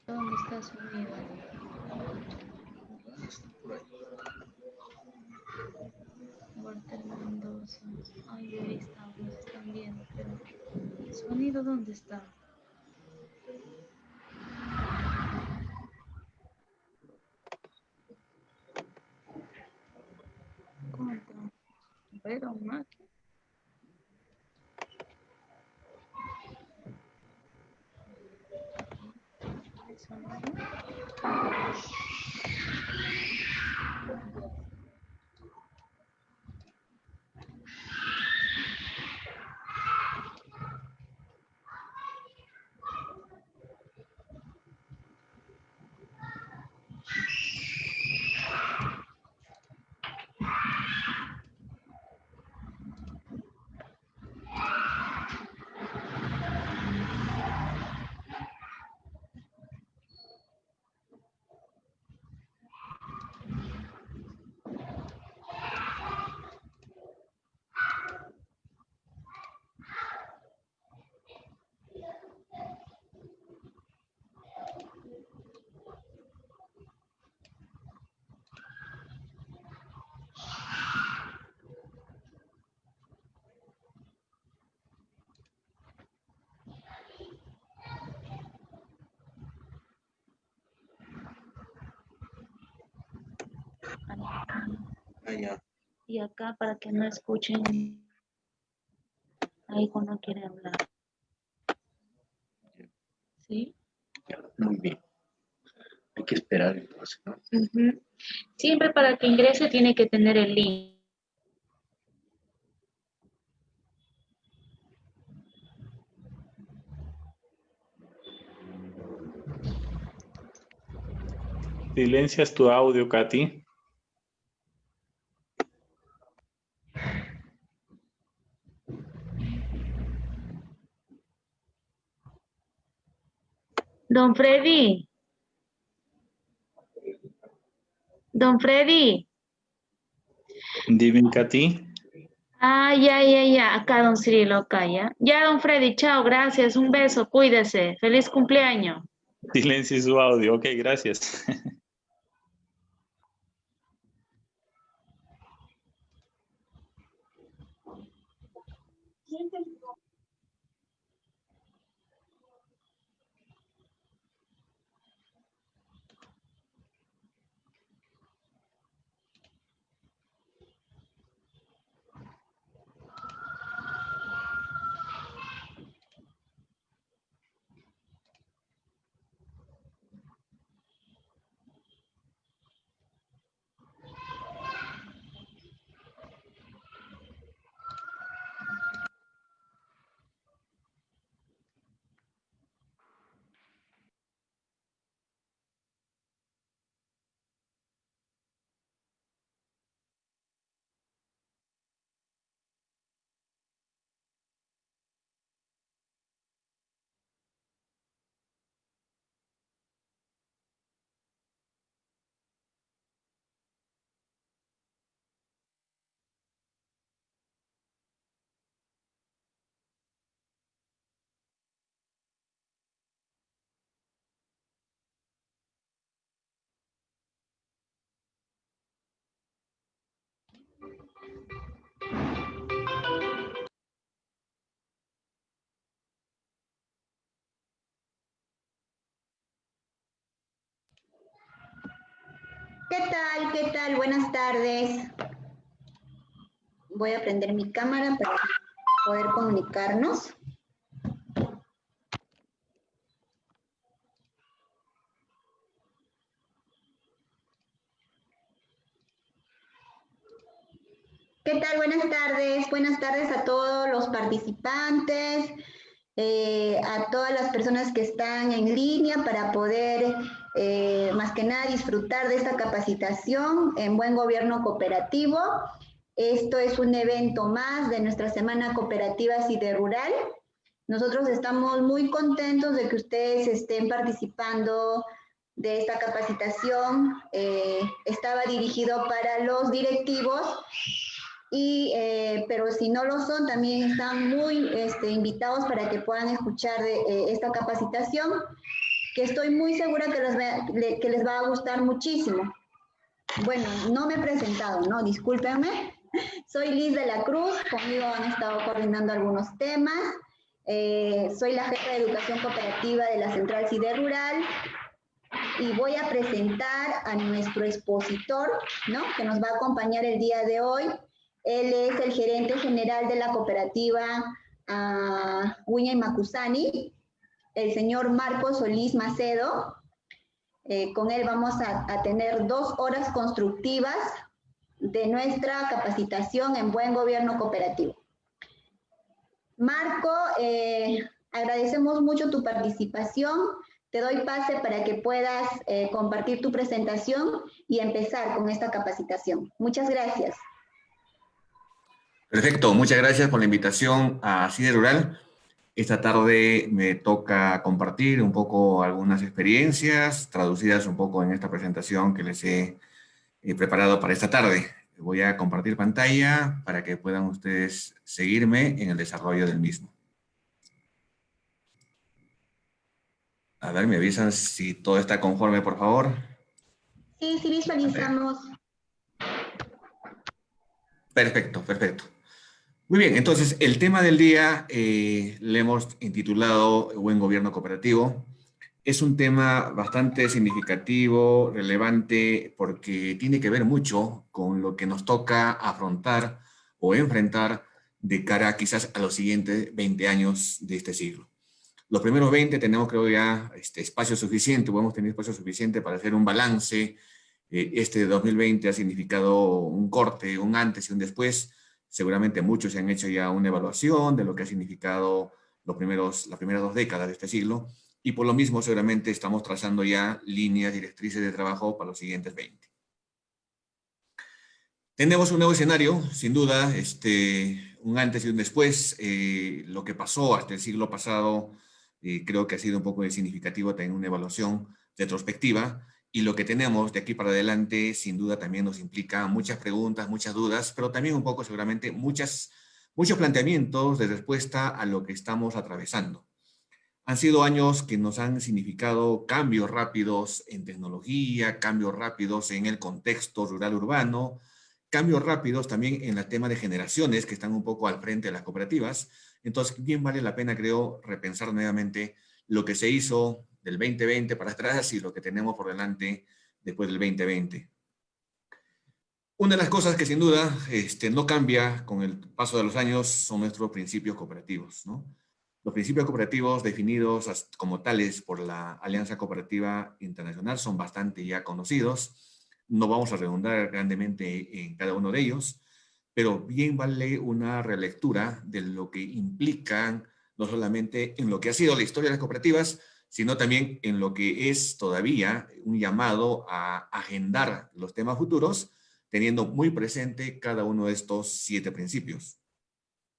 ¿Dónde está su amiga? Walter Mendoza. Ay, ahí está, nos están viendo, pero ¿el sonido dónde está? ¿Cómo está? Pero más. ¿El sonido? Y acá para que no escuchen ahí cuando quiere hablar. ¿Sí? Muy bien. Hay que esperar entonces, ¿no? Siempre para que ingrese tiene que tener el link. Silencias tu audio, Katy. Don Freddy. Don Freddy. Dime, Katy. Ah, ya. Acá, don Cirilo, acá, ya. Ya, don Freddy, chao, gracias. Un beso, cuídese. Feliz cumpleaños. Silencia su audio. Ok, gracias. ¿Qué tal? Buenas tardes. Voy a prender mi cámara para poder comunicarnos. ¿Qué tal? Buenas tardes. Buenas tardes a todos los participantes, a todas las personas que están en línea para poder, más que nada, disfrutar de esta capacitación en Buen Gobierno Cooperativo. Esto es un evento más de nuestra Semana Cooperativa CIDE Rural. Nosotros estamos muy contentos de que ustedes estén participando de esta capacitación. Estaba dirigido para los directivos, pero si no lo son, también están muy invitados para que puedan escuchar esta capacitación, que estoy muy segura que les va a gustar muchísimo. Bueno, no me he presentado, ¿no? Discúlpenme. Soy Liz de la Cruz, conmigo han estado coordinando algunos temas. Soy la jefa de Educación Cooperativa de la Central CIDE Rural y voy a presentar a nuestro expositor, ¿no? Que nos va a acompañar el día de hoy. Él es el gerente general de la cooperativa Huña y Macusani, el señor Marcos Solís Macedo. Con él vamos a tener 2 horas constructivas de nuestra capacitación en buen gobierno cooperativo. Marco, agradecemos mucho tu participación. Te doy pase para que puedas compartir tu presentación y empezar con esta capacitación. Muchas gracias. Perfecto, muchas gracias por la invitación a CIDE Rural. Esta tarde me toca compartir un poco algunas experiencias traducidas un poco en esta presentación que les he preparado para esta tarde. Voy a compartir pantalla para que puedan ustedes seguirme en el desarrollo del mismo. A ver, me avisan si todo está conforme, por favor. Sí, sí visualizamos. Perfecto, perfecto. Muy bien, entonces el tema del día le hemos intitulado Buen Gobierno Cooperativo. Es un tema bastante significativo, relevante, porque tiene que ver mucho con lo que nos toca afrontar o enfrentar de cara quizás a los siguientes 20 años de este siglo. Los primeros 20 tenemos, creo, ya espacio suficiente, podemos tener espacio suficiente para hacer un balance. Este 2020 ha significado un corte, un antes y un después. Seguramente muchos se han hecho ya una evaluación de lo que ha significado las primeras 2 décadas de este siglo, y por lo mismo seguramente estamos trazando ya líneas directrices de trabajo para los siguientes 20. Tenemos un nuevo escenario, sin duda, un antes y un después. Lo que pasó hasta el siglo pasado creo que ha sido un poco significativo tener una evaluación retrospectiva, y lo que tenemos de aquí para adelante sin duda también nos implica muchas preguntas, muchas dudas, pero también un poco seguramente muchos planteamientos de respuesta a lo que estamos atravesando. Han sido años que nos han significado cambios rápidos en tecnología, cambios rápidos en el contexto rural-urbano, cambios rápidos también en el tema de generaciones que están un poco al frente de las cooperativas. Entonces, bien vale la pena, creo, repensar nuevamente lo que se hizo del 2020 para atrás y lo que tenemos por delante después del 2020. Una de las cosas que sin duda no cambia con el paso de los años son nuestros principios cooperativos, ¿no? Los principios cooperativos definidos como tales por la Alianza Cooperativa Internacional son bastante ya conocidos. No vamos a redundar grandemente en cada uno de ellos, pero bien vale una relectura de lo que implican, no solamente en lo que ha sido la historia de las cooperativas, sino también en lo que es todavía un llamado a agendar los temas futuros, teniendo muy presente cada uno de estos 7 principios.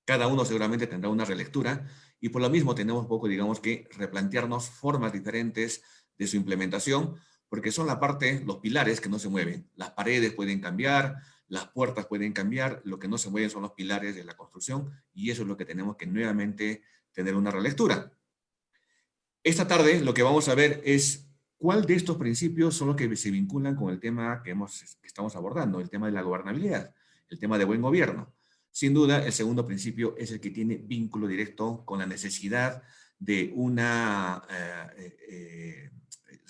Cada uno seguramente tendrá una relectura, y por lo mismo tenemos un poco, digamos, que replantearnos formas diferentes de su implementación, porque son los pilares que no se mueven. Las paredes pueden cambiar, las puertas pueden cambiar, lo que no se mueven son los pilares de la construcción, y eso es lo que tenemos que nuevamente tener una relectura. Esta tarde lo que vamos a ver es cuál de estos principios son los que se vinculan con el tema que estamos abordando, el tema de la gobernabilidad, el tema de buen gobierno. Sin duda, el segundo principio es el que tiene vínculo directo con la necesidad de una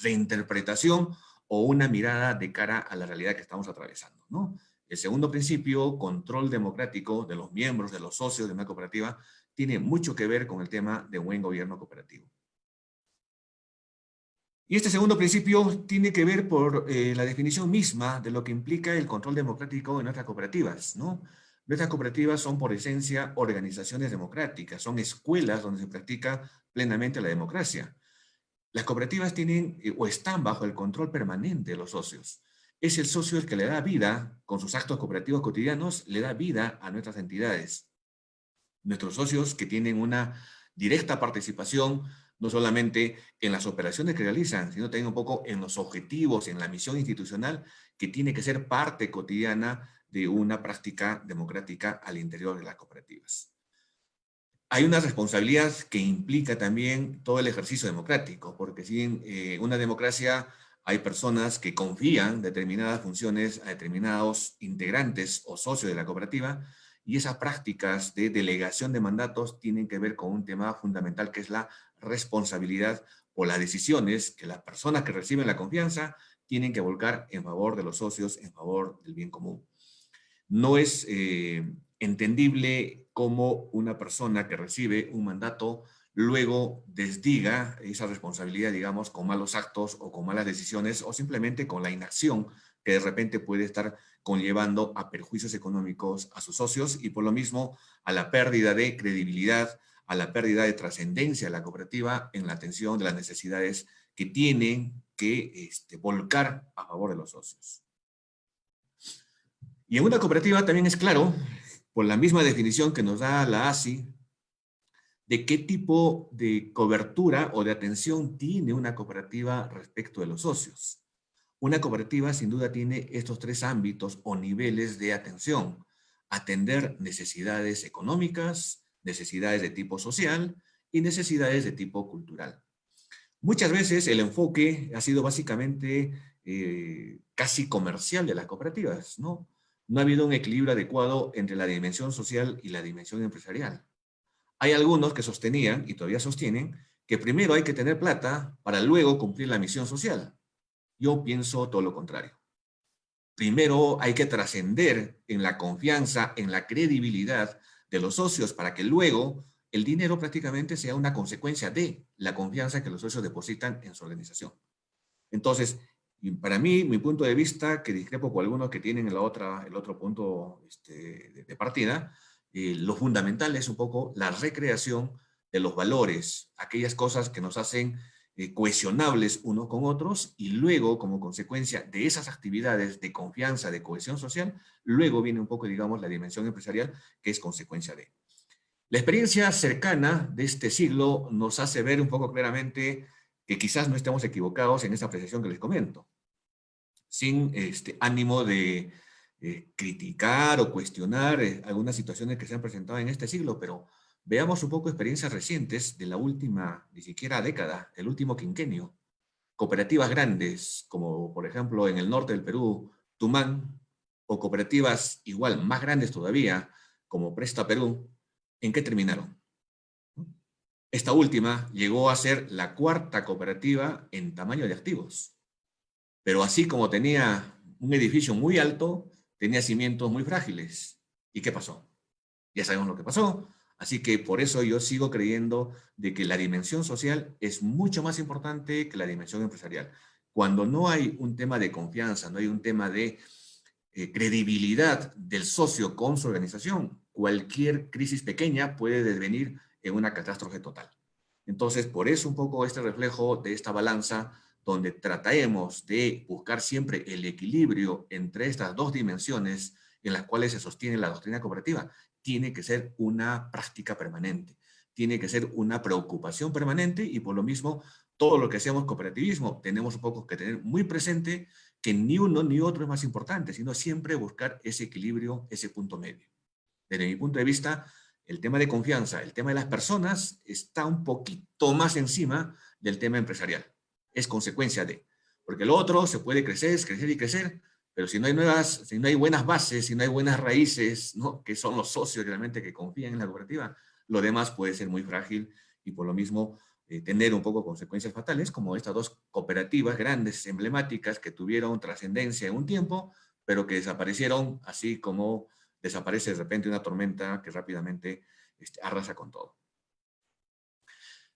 reinterpretación o una mirada de cara a la realidad que estamos atravesando, ¿no? El segundo principio, control democrático de los miembros, de los socios de una cooperativa, tiene mucho que ver con el tema de buen gobierno cooperativo. Y este segundo principio tiene que ver por la definición misma de lo que implica el control democrático en nuestras cooperativas, ¿no? Nuestras cooperativas son por esencia organizaciones democráticas, son escuelas donde se practica plenamente la democracia. Las cooperativas tienen o están bajo el control permanente de los socios. Es el socio el que le da vida, con sus actos cooperativos cotidianos, le da vida a nuestras entidades. Nuestros socios que tienen una directa participación, no solamente en las operaciones que realizan, sino también un poco en los objetivos, en la misión institucional, que tiene que ser parte cotidiana de una práctica democrática al interior de las cooperativas. Hay una responsabilidad que implica también todo el ejercicio democrático, porque si en una democracia hay personas que confían determinadas funciones a determinados integrantes o socios de la cooperativa, y esas prácticas de delegación de mandatos tienen que ver con un tema fundamental que es la responsabilidad o las decisiones que las personas que reciben la confianza tienen que volcar en favor de los socios, en favor del bien común. No es entendible cómo una persona que recibe un mandato luego desdiga esa responsabilidad, digamos, con malos actos o con malas decisiones o simplemente con la inacción que de repente puede estar conllevando a perjuicios económicos a sus socios y por lo mismo a la pérdida de credibilidad, a la pérdida de trascendencia de la cooperativa en la atención de las necesidades que tienen que volcar a favor de los socios. Y en una cooperativa también es claro, por la misma definición que nos da la ASI, de qué tipo de cobertura o de atención tiene una cooperativa respecto de los socios. Una cooperativa sin duda tiene estos tres ámbitos o niveles de atención. Atender necesidades económicas, necesidades de tipo social y necesidades de tipo cultural. Muchas veces el enfoque ha sido básicamente casi comercial de las cooperativas, ¿no? No ha habido un equilibrio adecuado entre la dimensión social y la dimensión empresarial. Hay algunos que sostenían, y todavía sostienen, que primero hay que tener plata para luego cumplir la misión social. Yo pienso todo lo contrario. Primero hay que trascender en la confianza, en la credibilidad de los socios para que luego el dinero prácticamente sea una consecuencia de la confianza que los socios depositan en su organización. Entonces, para mí, mi punto de vista, que discrepo con algunos que tienen el otro punto de partida, lo fundamental es un poco la recreación de los valores, aquellas cosas que nos hacen cohesionables unos con otros y luego, como consecuencia de esas actividades de confianza, de cohesión social, luego viene un poco, digamos, la dimensión empresarial que es consecuencia de. La experiencia cercana de este siglo nos hace ver un poco claramente que quizás no estemos equivocados en esta apreciación que les comento. Sin ánimo de criticar o cuestionar algunas situaciones que se han presentado en este siglo, pero veamos un poco experiencias recientes de la última, ni siquiera década, el último quinquenio. Cooperativas grandes, como por ejemplo en el norte del Perú, Tumán, o cooperativas igual más grandes todavía, como Presta Perú, ¿en qué terminaron? Esta última llegó a ser la cuarta cooperativa en tamaño de activos. Pero así como tenía un edificio muy alto, tenía cimientos muy frágiles. ¿Y qué pasó? Ya sabemos lo que pasó. Así que por eso yo sigo creyendo de que la dimensión social es mucho más importante que la dimensión empresarial. Cuando no hay un tema de confianza, no hay un tema de credibilidad del socio con su organización, cualquier crisis pequeña puede devenir en una catástrofe total. Entonces, por eso un poco este reflejo de esta balanza donde trataremos de buscar siempre el equilibrio entre estas dos dimensiones en las cuales se sostiene la doctrina cooperativa, tiene que ser una práctica permanente, tiene que ser una preocupación permanente y por lo mismo todo lo que hacemos cooperativismo tenemos un poco que tener muy presente que ni uno ni otro es más importante, sino siempre buscar ese equilibrio, ese punto medio. Desde mi punto de vista, el tema de confianza, el tema de las personas está un poquito más encima del tema empresarial. Es consecuencia de, porque lo otro se puede crecer y crecer, pero si no hay buenas bases, si no hay buenas raíces, ¿no? Que son los socios realmente que confían en la cooperativa, lo demás puede ser muy frágil y por lo mismo tener un poco consecuencias fatales, como estas dos cooperativas grandes, emblemáticas, que tuvieron trascendencia en un tiempo, pero que desaparecieron así como desaparece de repente una tormenta que rápidamente arrasa con todo.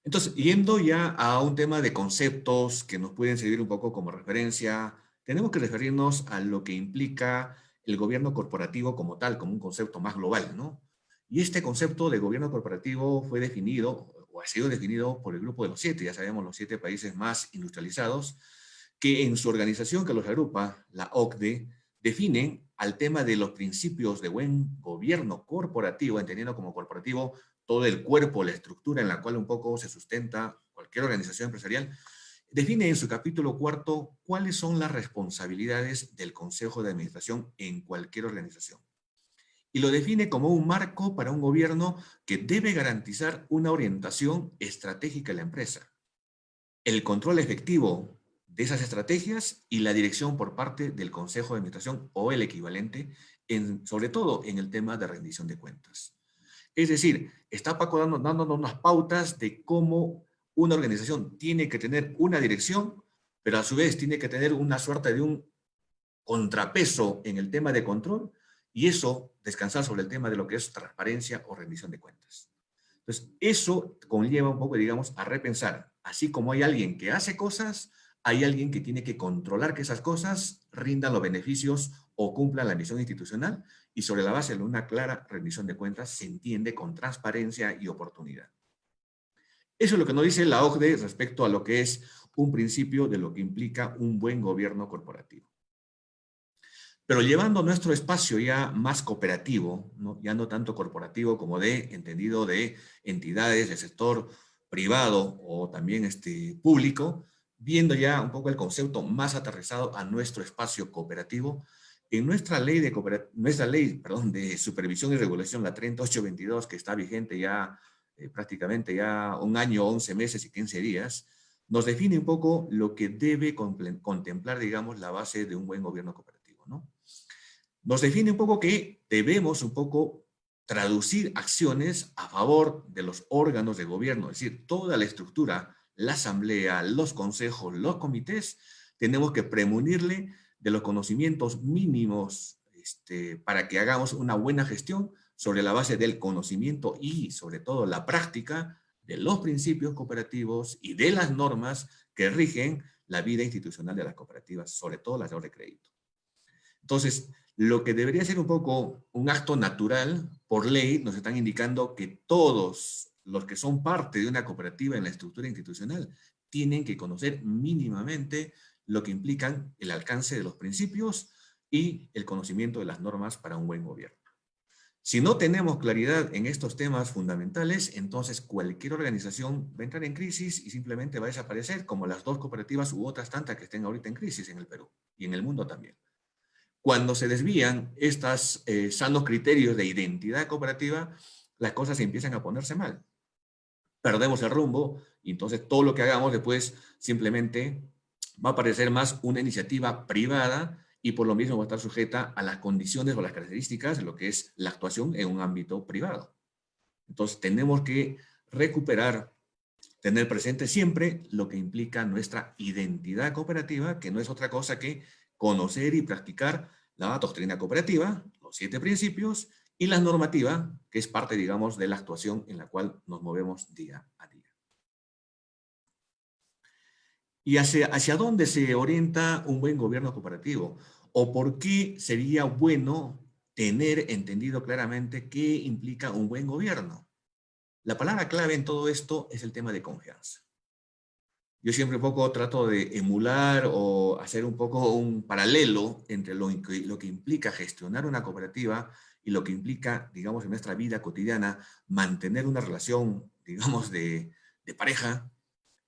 Entonces, yendo ya a un tema de conceptos que nos pueden servir un poco como referencia, tenemos que referirnos a lo que implica el gobierno corporativo como tal, como un concepto más global, ¿no? Y este concepto de gobierno corporativo fue definido, o ha sido definido por el Grupo de los 7, ya sabemos, los 7 países más industrializados, que en su organización que los agrupa, la OCDE, definen al tema de los principios de buen gobierno corporativo, entendiendo como corporativo todo el cuerpo, la estructura en la cual un poco se sustenta cualquier organización empresarial, define en su capítulo 4 cuáles son las responsabilidades del Consejo de Administración en cualquier organización. Y lo define como un marco para un gobierno que debe garantizar una orientación estratégica de la empresa, el control efectivo de esas estrategias y la dirección por parte del Consejo de Administración o el equivalente, sobre todo en el tema de rendición de cuentas. Es decir, está Paco dándonos unas pautas de cómo una organización tiene que tener una dirección, pero a su vez tiene que tener una suerte de un contrapeso en el tema de control, y eso descansar sobre el tema de lo que es transparencia o rendición de cuentas. Entonces, eso conlleva un poco, digamos, a repensar. Así como hay alguien que hace cosas, hay alguien que tiene que controlar que esas cosas rindan los beneficios o cumplan la misión institucional, y sobre la base de una clara rendición de cuentas se entiende con transparencia y oportunidad. Eso es lo que nos dice la OCDE respecto a lo que es un principio de lo que implica un buen gobierno corporativo. Pero llevando nuestro espacio ya más cooperativo, ¿no? Ya no tanto corporativo como entendido de entidades del sector privado o también público, viendo ya un poco el concepto más aterrizado a nuestro espacio cooperativo, en nuestra ley de supervisión y regulación, la 3822, que está vigente ya prácticamente ya 1 año, 11 meses y 15 días, nos define un poco lo que debe contemplar, digamos, la base de un buen gobierno cooperativo, ¿no? Nos define un poco que debemos un poco traducir acciones a favor de los órganos de gobierno, es decir, toda la estructura, la asamblea, los consejos, los comités, tenemos que premunirle de los conocimientos mínimos para que hagamos una buena gestión sobre la base del conocimiento y sobre todo la práctica de los principios cooperativos y de las normas que rigen la vida institucional de las cooperativas, sobre todo las de ahorro de crédito. Entonces, lo que debería ser un poco un acto natural, por ley, nos están indicando que todos los que son parte de una cooperativa en la estructura institucional tienen que conocer mínimamente lo que implican el alcance de los principios y el conocimiento de las normas para un buen gobierno. Si no tenemos claridad en estos temas fundamentales, entonces cualquier organización va a entrar en crisis y simplemente va a desaparecer, como las 2 cooperativas u otras tantas que estén ahorita en crisis en el Perú y en el mundo también. Cuando se desvían estos sanos criterios de identidad cooperativa, las cosas empiezan a ponerse mal. Perdemos el rumbo y entonces todo lo que hagamos después simplemente va a parecer más una iniciativa privada y por lo mismo va a estar sujeta a las condiciones o las características de lo que es la actuación en un ámbito privado. Entonces tenemos que recuperar, tener presente siempre lo que implica nuestra identidad cooperativa, que no es otra cosa que conocer y practicar la doctrina cooperativa, los 7 principios, y la normativa, que es parte, digamos, de la actuación en la cual nos movemos día a día. ¿Y hacia dónde se orienta un buen gobierno cooperativo? ¿O por qué sería bueno tener entendido claramente qué implica un buen gobierno? La palabra clave en todo esto es el tema de confianza. Yo siempre un poco trato de emular o hacer un poco un paralelo entre lo que implica gestionar una cooperativa y lo que implica, digamos, en nuestra vida cotidiana, mantener una relación, digamos, de pareja.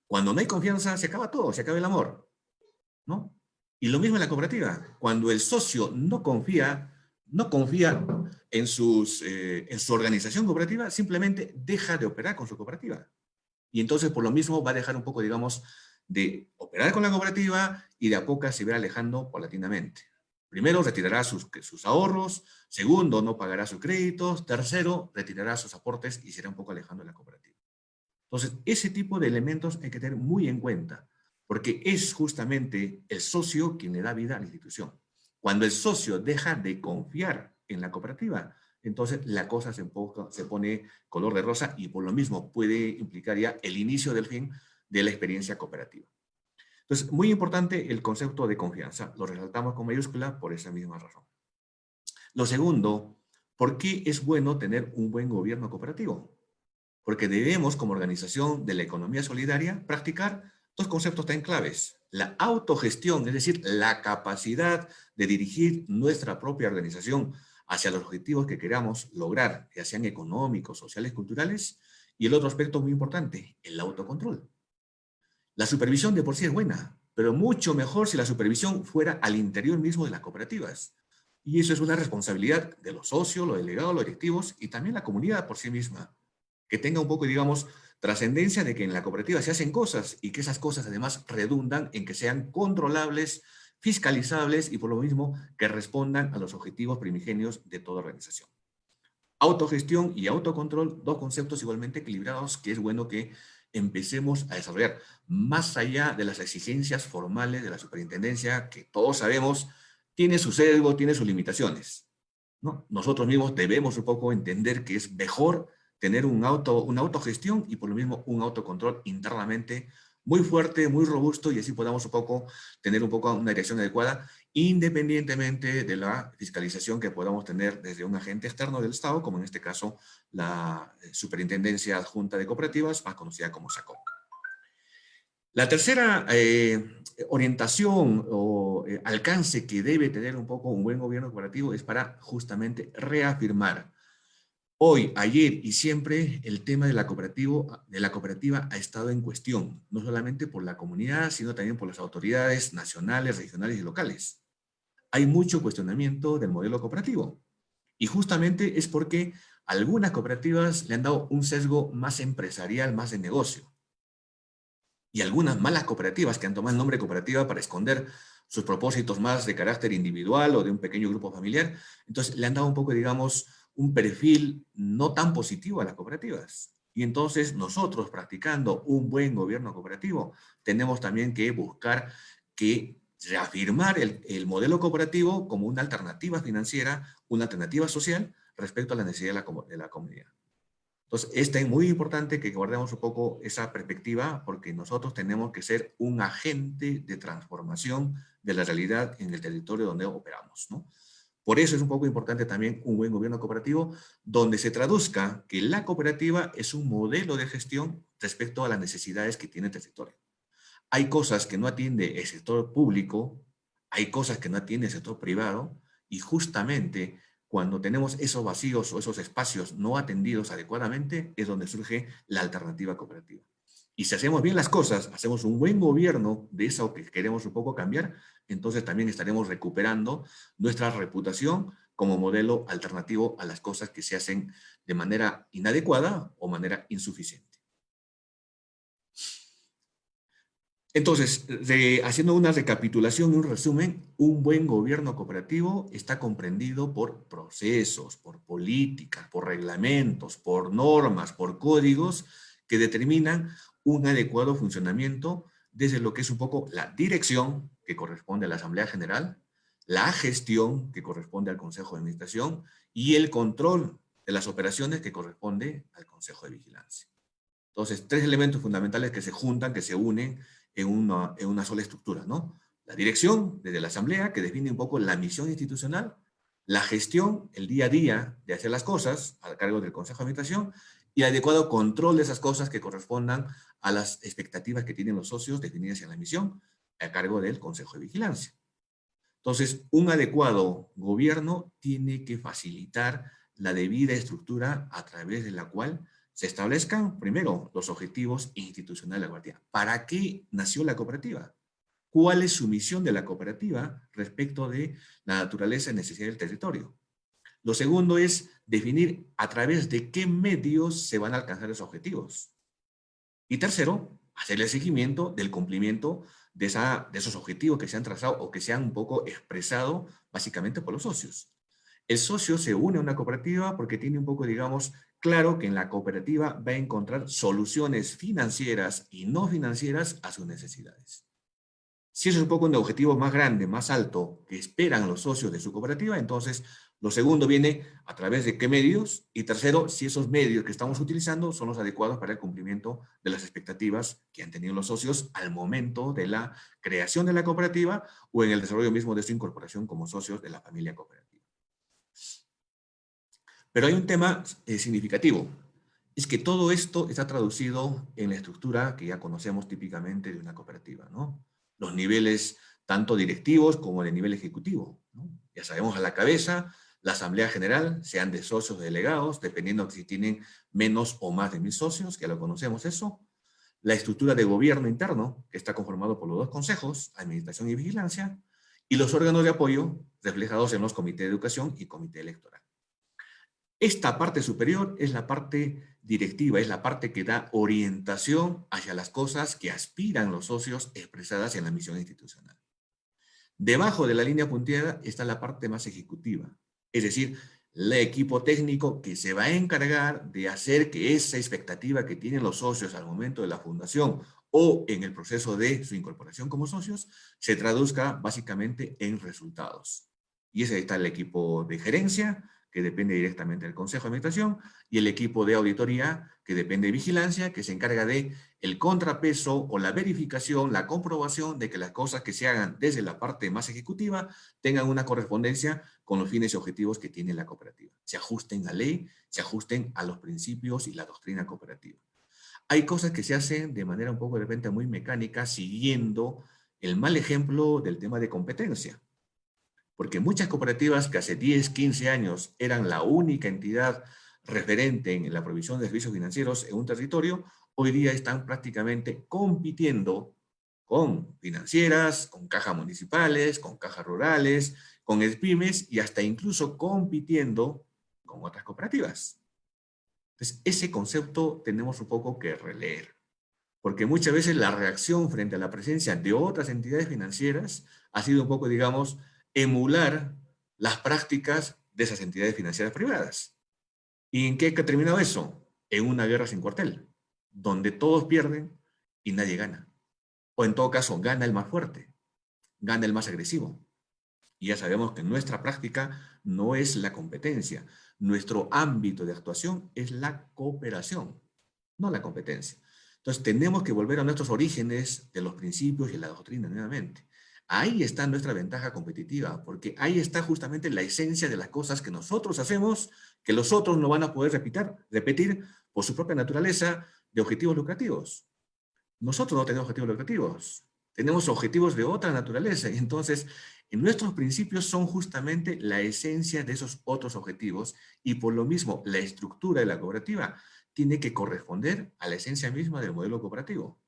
Cuando no hay confianza, se acaba todo, se acaba el amor, ¿no? Y lo mismo en la cooperativa. Cuando el socio no confía en su organización cooperativa, simplemente deja de operar con su cooperativa. Y entonces, por lo mismo, va a dejar un poco, digamos, de operar con la cooperativa y de a poco se va alejando paulatinamente. Primero, retirará sus ahorros. Segundo, no pagará sus créditos. Tercero, retirará sus aportes y será un poco alejando de la cooperativa. Entonces, ese tipo de elementos hay que tener muy en cuenta, porque es justamente el socio quien le da vida a la institución. Cuando el socio deja de confiar en la cooperativa, entonces la cosa se pone color de rosa y por lo mismo puede implicar ya el inicio del fin de la experiencia cooperativa. Entonces, muy importante el concepto de confianza. Lo resaltamos con mayúscula por esa misma razón. Lo segundo, ¿por qué es bueno tener un buen gobierno cooperativo? Porque debemos, como organización de la economía solidaria, practicar 2 conceptos tan claves. La autogestión, es decir, la capacidad de dirigir nuestra propia organización hacia los objetivos que queramos lograr, ya sean económicos, sociales, culturales, y el otro aspecto muy importante, el autocontrol. La supervisión de por sí es buena, pero mucho mejor si la supervisión fuera al interior mismo de las cooperativas. Y eso es una responsabilidad de los socios, los delegados, los directivos y también la comunidad por sí misma. Que tenga un poco, digamos, trascendencia de que en la cooperativa se hacen cosas y que esas cosas además redundan en que sean controlables, fiscalizables y por lo mismo que respondan a los objetivos primigenios de toda organización. Autogestión y autocontrol, dos conceptos igualmente equilibrados que es bueno que empecemos a desarrollar, más allá de las exigencias formales de la superintendencia, que todos sabemos tiene su sesgo, tiene sus limitaciones, ¿no? Nosotros mismos debemos un poco entender que es mejor tener una autogestión y por lo mismo un autocontrol internamente muy fuerte, muy robusto, y así podamos un poco tener un poco una dirección adecuada, independientemente de la fiscalización que podamos tener desde un agente externo del Estado, como en este caso la Superintendencia Adjunta de Cooperativas, más conocida como SACOP. La tercera orientación o alcance que debe tener un poco un buen gobierno cooperativo es para justamente reafirmar hoy, ayer y siempre el tema de la cooperativa ha estado en cuestión, no solamente por la comunidad, sino también por las autoridades nacionales, regionales y locales. Hay mucho cuestionamiento del modelo cooperativo y justamente es porque algunas cooperativas le han dado un sesgo más empresarial, más de negocio. Y algunas malas cooperativas que han tomado el nombre cooperativa para esconder sus propósitos más de carácter individual o de un pequeño grupo familiar, entonces le han dado un poco, digamos, un perfil no tan positivo a las cooperativas. Y entonces nosotros, practicando un buen gobierno cooperativo, tenemos también que buscar que reafirmar el modelo cooperativo como una alternativa financiera, una alternativa social respecto a la necesidad de la comunidad. Entonces, es muy importante que guardemos un poco esa perspectiva porque nosotros tenemos que ser un agente de transformación de la realidad en el territorio donde operamos, ¿no? Por eso es un poco importante también un buen gobierno cooperativo donde se traduzca que la cooperativa es un modelo de gestión respecto a las necesidades que tiene el territorio. Hay cosas que no atiende el sector público, hay cosas que no atiende el sector privado y justamente cuando tenemos esos vacíos o esos espacios no atendidos adecuadamente, es donde surge la alternativa cooperativa. Y si hacemos bien las cosas, hacemos un buen gobierno de eso que queremos un poco cambiar, entonces también estaremos recuperando nuestra reputación como modelo alternativo a las cosas que se hacen de manera inadecuada o manera insuficiente. Entonces, haciendo una recapitulación y un resumen, un buen gobierno cooperativo está comprendido por procesos, por políticas, por reglamentos, por normas, por códigos que determinan un adecuado funcionamiento desde lo que es un poco la dirección, que corresponde a la Asamblea General, la gestión, que corresponde al Consejo de Administración, y el control de las operaciones, que corresponde al Consejo de Vigilancia. Entonces, tres elementos fundamentales que se juntan, que se unen en una sola estructura, ¿no? La dirección, desde la Asamblea, que define un poco la misión institucional, la gestión, el día a día de hacer las cosas, a cargo del Consejo de Administración, y el adecuado control de esas cosas que correspondan a las expectativas que tienen los socios definidas en la misión, a cargo del Consejo de Vigilancia. Entonces, un adecuado gobierno tiene que facilitar la debida estructura a través de la cual se establezcan, primero, los objetivos institucionales de la cooperativa. ¿Para qué nació la cooperativa? ¿Cuál es su misión de la cooperativa respecto de la naturaleza y necesidad del territorio? Lo segundo es definir a través de qué medios se van a alcanzar esos objetivos. Y tercero, hacer el seguimiento del cumplimiento de esos objetivos que se han trazado o que se han un poco expresado básicamente por los socios. El socio se une a una cooperativa porque tiene un poco, digamos, claro que en la cooperativa va a encontrar soluciones financieras y no financieras a sus necesidades. Si eso es un poco un objetivo más grande, más alto, que esperan los socios de su cooperativa, entonces lo segundo viene a través de qué medios, y tercero, si esos medios que estamos utilizando son los adecuados para el cumplimiento de las expectativas que han tenido los socios al momento de la creación de la cooperativa o en el desarrollo mismo de su incorporación como socios de la familia cooperativa. Pero hay un tema significativo, es que todo esto está traducido en la estructura que ya conocemos típicamente de una cooperativa, ¿no? Los niveles tanto directivos como de nivel ejecutivo, ¿no? Ya sabemos a la cabeza La asamblea general, sean de socios o delegados, dependiendo de si tienen menos o más de 1000 socios, que ya lo conocemos eso. La estructura de gobierno interno, que está conformado por los 2 consejos, administración y vigilancia, y los órganos de apoyo reflejados en los comités de educación y comité electoral. Esta parte superior es la parte directiva, es la parte que da orientación hacia las cosas que aspiran los socios expresadas en la misión institucional. Debajo de la línea punteada está la parte más ejecutiva, es decir, el equipo técnico que se va a encargar de hacer que esa expectativa que tienen los socios al momento de la fundación o en el proceso de su incorporación como socios, se traduzca básicamente en resultados. Y ese está el equipo de gerencia, que depende directamente del Consejo de Administración, y el equipo de auditoría, que depende de vigilancia, que se encarga de el contrapeso o la verificación, la comprobación de que las cosas que se hagan desde la parte más ejecutiva tengan una correspondencia con los fines y objetivos que tiene la cooperativa. Se ajusten a ley, se ajusten a los principios y la doctrina cooperativa. Hay cosas que se hacen de manera un poco de repente muy mecánica, siguiendo el mal ejemplo del tema de competencia. Porque muchas cooperativas que hace 10, 15 años eran la única entidad referente en la provisión de servicios financieros en un territorio, hoy día están prácticamente compitiendo con financieras, con cajas municipales, con cajas rurales, con pymes y hasta incluso compitiendo con otras cooperativas. Entonces, ese concepto tenemos un poco que releer, porque muchas veces la reacción frente a la presencia de otras entidades financieras ha sido un poco, digamos, emular las prácticas de esas entidades financieras privadas. ¿Y en qué ha terminado eso? En una guerra sin cuartel, donde todos pierden y nadie gana. O en todo caso, gana el más fuerte, gana el más agresivo. Y ya sabemos que nuestra práctica no es la competencia. Nuestro ámbito de actuación es la cooperación, no la competencia. Entonces tenemos que volver a nuestros orígenes de los principios y la doctrina nuevamente. Ahí está nuestra ventaja competitiva, porque ahí está justamente la esencia de las cosas que nosotros hacemos, que los otros no van a poder repetir por su propia naturaleza de objetivos lucrativos. Nosotros no tenemos objetivos lucrativos, tenemos objetivos de otra naturaleza, y entonces en nuestros principios son justamente la esencia de esos otros objetivos, y por lo mismo la estructura de la cooperativa tiene que corresponder a la esencia misma del modelo cooperativo.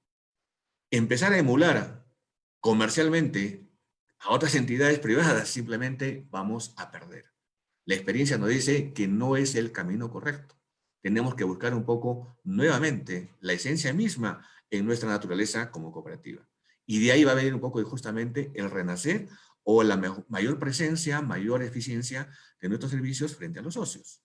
Empezar a emular comercialmente a otras entidades privadas, simplemente vamos a perder. La experiencia nos dice que no es el camino correcto. Tenemos que buscar un poco nuevamente la esencia misma en nuestra naturaleza como cooperativa. Y de ahí va a venir un poco justamente el renacer o la mayor presencia, mayor eficiencia de nuestros servicios frente a los socios.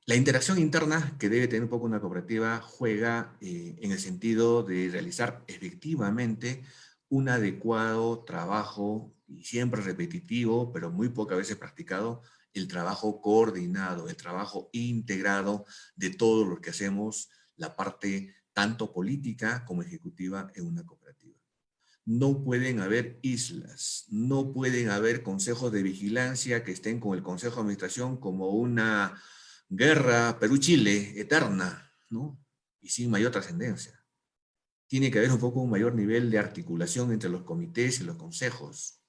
La interacción interna que debe tener un poco una cooperativa juega en el sentido de realizar efectivamente un adecuado trabajo, y siempre repetitivo, pero muy pocas veces practicado, el trabajo coordinado, el trabajo integrado de todo lo que hacemos, la parte tanto política como ejecutiva en una cooperativa. No pueden haber islas, no pueden haber consejos de vigilancia que estén con el Consejo de Administración como una guerra Perú-Chile eterna, ¿no? Y sin mayor trascendencia. Tiene que haber un poco un mayor nivel de articulación entre los comités y los consejos.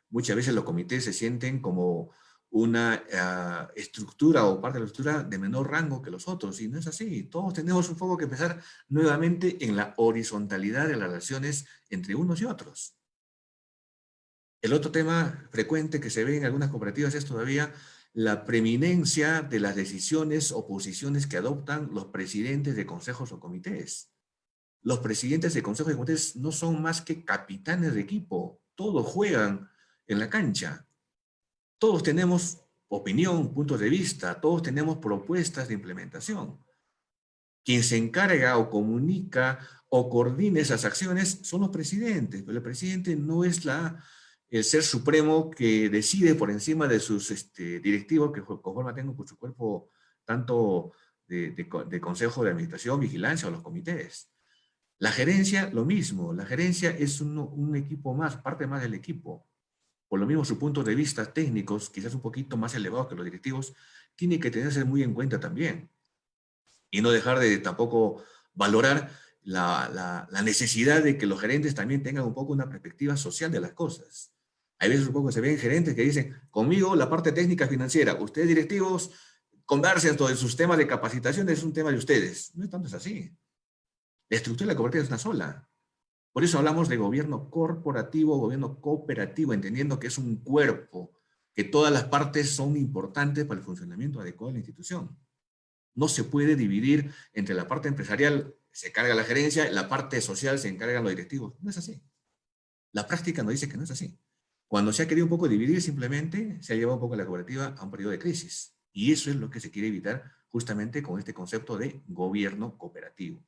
Muchas veces los comités se sienten como una estructura o parte de la estructura de menor rango que los otros, y no es así. Todos tenemos un poco que empezar nuevamente en la horizontalidad de las relaciones entre unos y otros. El otro tema frecuente que se ve en algunas cooperativas es todavía la preeminencia de las decisiones o posiciones que adoptan los presidentes de consejos o comités. Los presidentes de consejos y comités no son más que capitanes de equipo. Todos juegan en la cancha. Todos tenemos opinión, puntos de vista, todos tenemos propuestas de implementación. Quien se encarga o comunica o coordina esas acciones son los presidentes, pero el presidente no es el ser supremo que decide por encima de sus directivos que conforman tengo con su cuerpo tanto de consejo de administración, vigilancia o los comités. La gerencia, lo mismo. La gerencia es un equipo más, parte más del equipo. Por lo mismo, sus puntos de vista técnicos, quizás un poquito más elevados que los directivos, tiene que tenerse muy en cuenta también. Y no dejar de tampoco valorar la necesidad de que los gerentes también tengan un poco una perspectiva social de las cosas. Hay veces un poco se ven gerentes que dicen, conmigo la parte técnica financiera, ustedes directivos, conversen sobre sus temas de capacitación, es un tema de ustedes. No es tanto es así. La estructura de la cooperativa es una sola. Por eso hablamos de gobierno corporativo, gobierno cooperativo, entendiendo que es un cuerpo, que todas las partes son importantes para el funcionamiento adecuado de la institución. No se puede dividir entre la parte empresarial, se carga la gerencia, la parte social se encargan los directivos. No es así. La práctica nos dice que no es así. Cuando se ha querido un poco dividir, simplemente se ha llevado un poco la cooperativa a un periodo de crisis. Y eso es lo que se quiere evitar justamente con este concepto de gobierno cooperativo.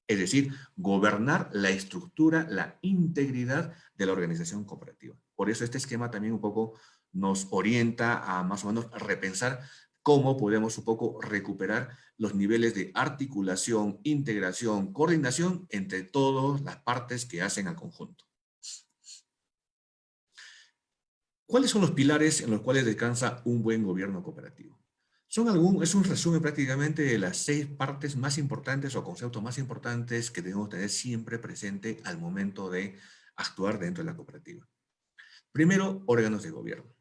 Es decir, gobernar la estructura, la integridad de la organización cooperativa. Por eso este esquema también un poco nos orienta a más o menos repensar cómo podemos un poco recuperar los niveles de articulación, integración, coordinación entre todas las partes que hacen al conjunto. ¿Cuáles son los pilares en los cuales descansa un buen gobierno cooperativo? Es un resumen prácticamente de las 6 partes más importantes o conceptos más importantes que debemos tener siempre presente al momento de actuar dentro de la cooperativa. Primero, órganos de gobierno.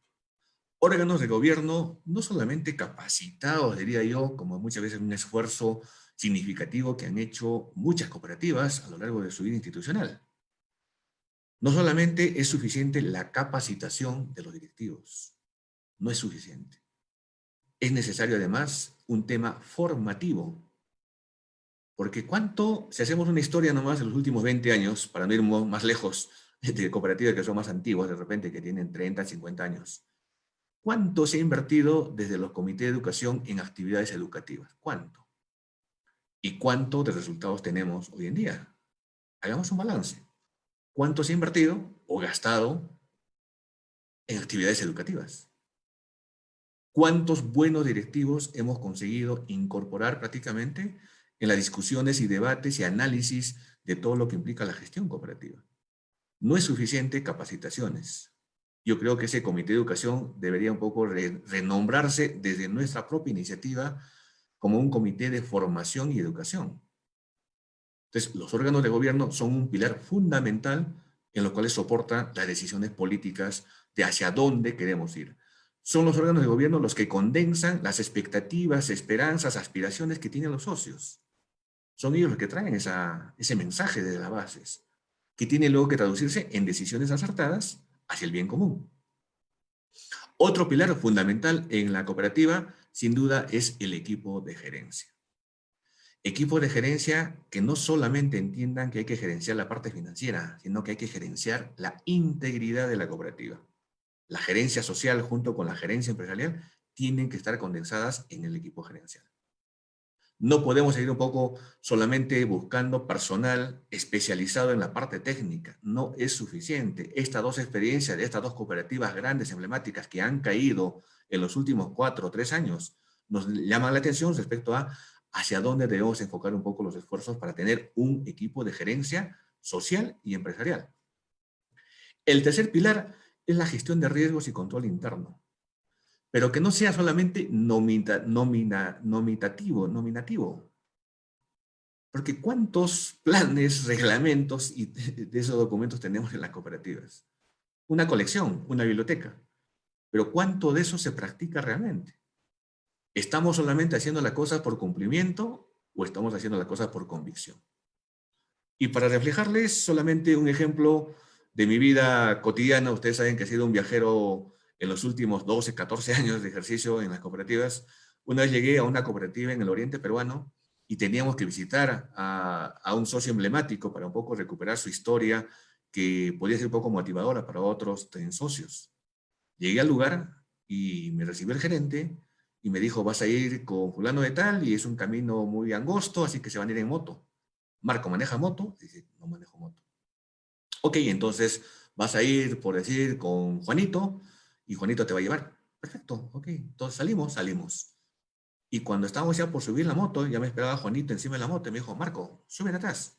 Órganos de gobierno no solamente capacitados, diría yo, como muchas veces un esfuerzo significativo que han hecho muchas cooperativas a lo largo de su vida institucional. No solamente es suficiente la capacitación de los directivos, no es suficiente. Es necesario además un tema formativo. Porque si hacemos una historia nomás de los últimos 20 años, para no ir más lejos de cooperativas que son más antiguas, de repente que tienen 30, 50 años, ¿cuánto se ha invertido desde los comités de educación en actividades educativas? ¿Cuánto? ¿Y cuánto de resultados tenemos hoy en día? Hagamos un balance. ¿Cuánto se ha invertido o gastado en actividades educativas? ¿Cuántos buenos directivos hemos conseguido incorporar prácticamente en las discusiones y debates y análisis de todo lo que implica la gestión cooperativa? No es suficiente capacitaciones. Yo creo que ese comité de educación debería un poco renombrarse desde nuestra propia iniciativa como un comité de formación y educación. Entonces, los órganos de gobierno son un pilar fundamental en los cuales soportan las decisiones políticas de hacia dónde queremos ir. Son los órganos de gobierno los que condensan las expectativas, esperanzas, aspiraciones que tienen los socios. Son ellos los que traen ese mensaje de las bases, que tiene luego que traducirse en decisiones acertadas hacia el bien común. Otro pilar fundamental en la cooperativa, sin duda, es el equipo de gerencia. Equipo de gerencia que no solamente entiendan que hay que gerenciar la parte financiera, sino que hay que gerenciar la integridad de la cooperativa. La gerencia social junto con la gerencia empresarial tienen que estar condensadas en el equipo gerencial. No podemos seguir un poco solamente buscando personal especializado en la parte técnica. No es suficiente. Estas 2 experiencias de estas 2 cooperativas grandes, emblemáticas, que han caído en los últimos 4 o 3 años, nos llaman la atención respecto a hacia dónde debemos enfocar un poco los esfuerzos para tener un equipo de gerencia social y empresarial. El tercer pilar es la gestión de riesgos y control interno, pero que no sea solamente nominativo. Porque ¿cuántos planes, reglamentos y de esos documentos tenemos en las cooperativas? Una colección, una biblioteca. Pero ¿cuánto de eso se practica realmente? ¿Estamos solamente haciendo las cosas por cumplimiento o estamos haciendo las cosas por convicción? Y para reflejarles solamente un ejemplo de mi vida cotidiana, ustedes saben que he sido un viajero en los últimos 12, 14 años de ejercicio en las cooperativas. Una vez llegué a una cooperativa en el oriente peruano y teníamos que visitar a un socio emblemático para un poco recuperar su historia, que podía ser un poco motivadora para otros socios. Llegué al lugar y me recibió el gerente y me dijo, vas a ir con fulano de tal y es un camino muy angosto, así que se van a ir en moto. Marco, ¿maneja moto? Dice, no manejo moto. Ok, entonces vas a ir, por decir, con Juanito y Juanito te va a llevar. Perfecto, ok. Entonces salimos. Y cuando estábamos ya por subir la moto, ya me esperaba Juanito encima de la moto y me dijo, Marco, súbete atrás.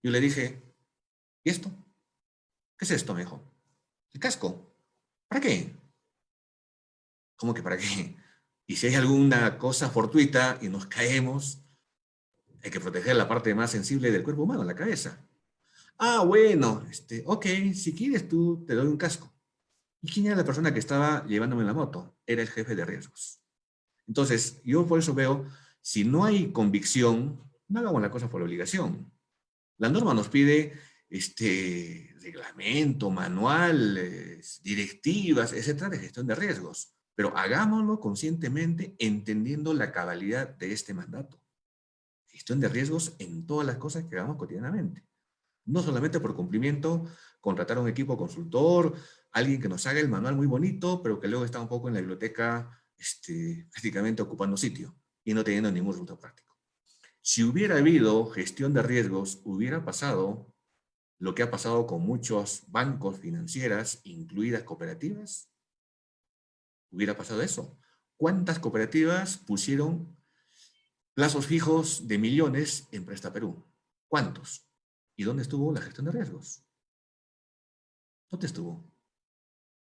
Yo le dije, ¿y esto? ¿Qué es esto? Me dijo. El casco. ¿Para qué? ¿Cómo que para qué? Y si hay alguna cosa fortuita y nos caemos, hay que proteger la parte más sensible del cuerpo humano, la cabeza. Ah, bueno, ok, si quieres tú te doy un casco. ¿Y quién era la persona que estaba llevándome la moto? Era el jefe de riesgos. Entonces, yo por eso veo, si no hay convicción, no hagamos la cosa por obligación. La norma nos pide reglamento, manual, directivas, etcétera, de gestión de riesgos. Pero hagámoslo conscientemente, entendiendo la cabalidad de este mandato. Gestión de riesgos en todas las cosas que hagamos cotidianamente. No solamente por cumplimiento, contratar a un equipo consultor, alguien que nos haga el manual muy bonito, pero que luego está un poco en la biblioteca prácticamente ocupando sitio y no teniendo ningún resultado práctico. Si hubiera habido gestión de riesgos, hubiera pasado lo que ha pasado con muchos bancos financieras, incluidas cooperativas. Hubiera pasado eso. ¿Cuántas cooperativas pusieron plazos fijos de millones en Presta Perú? ¿Cuántos? ¿Y dónde estuvo la gestión de riesgos? ¿Dónde estuvo?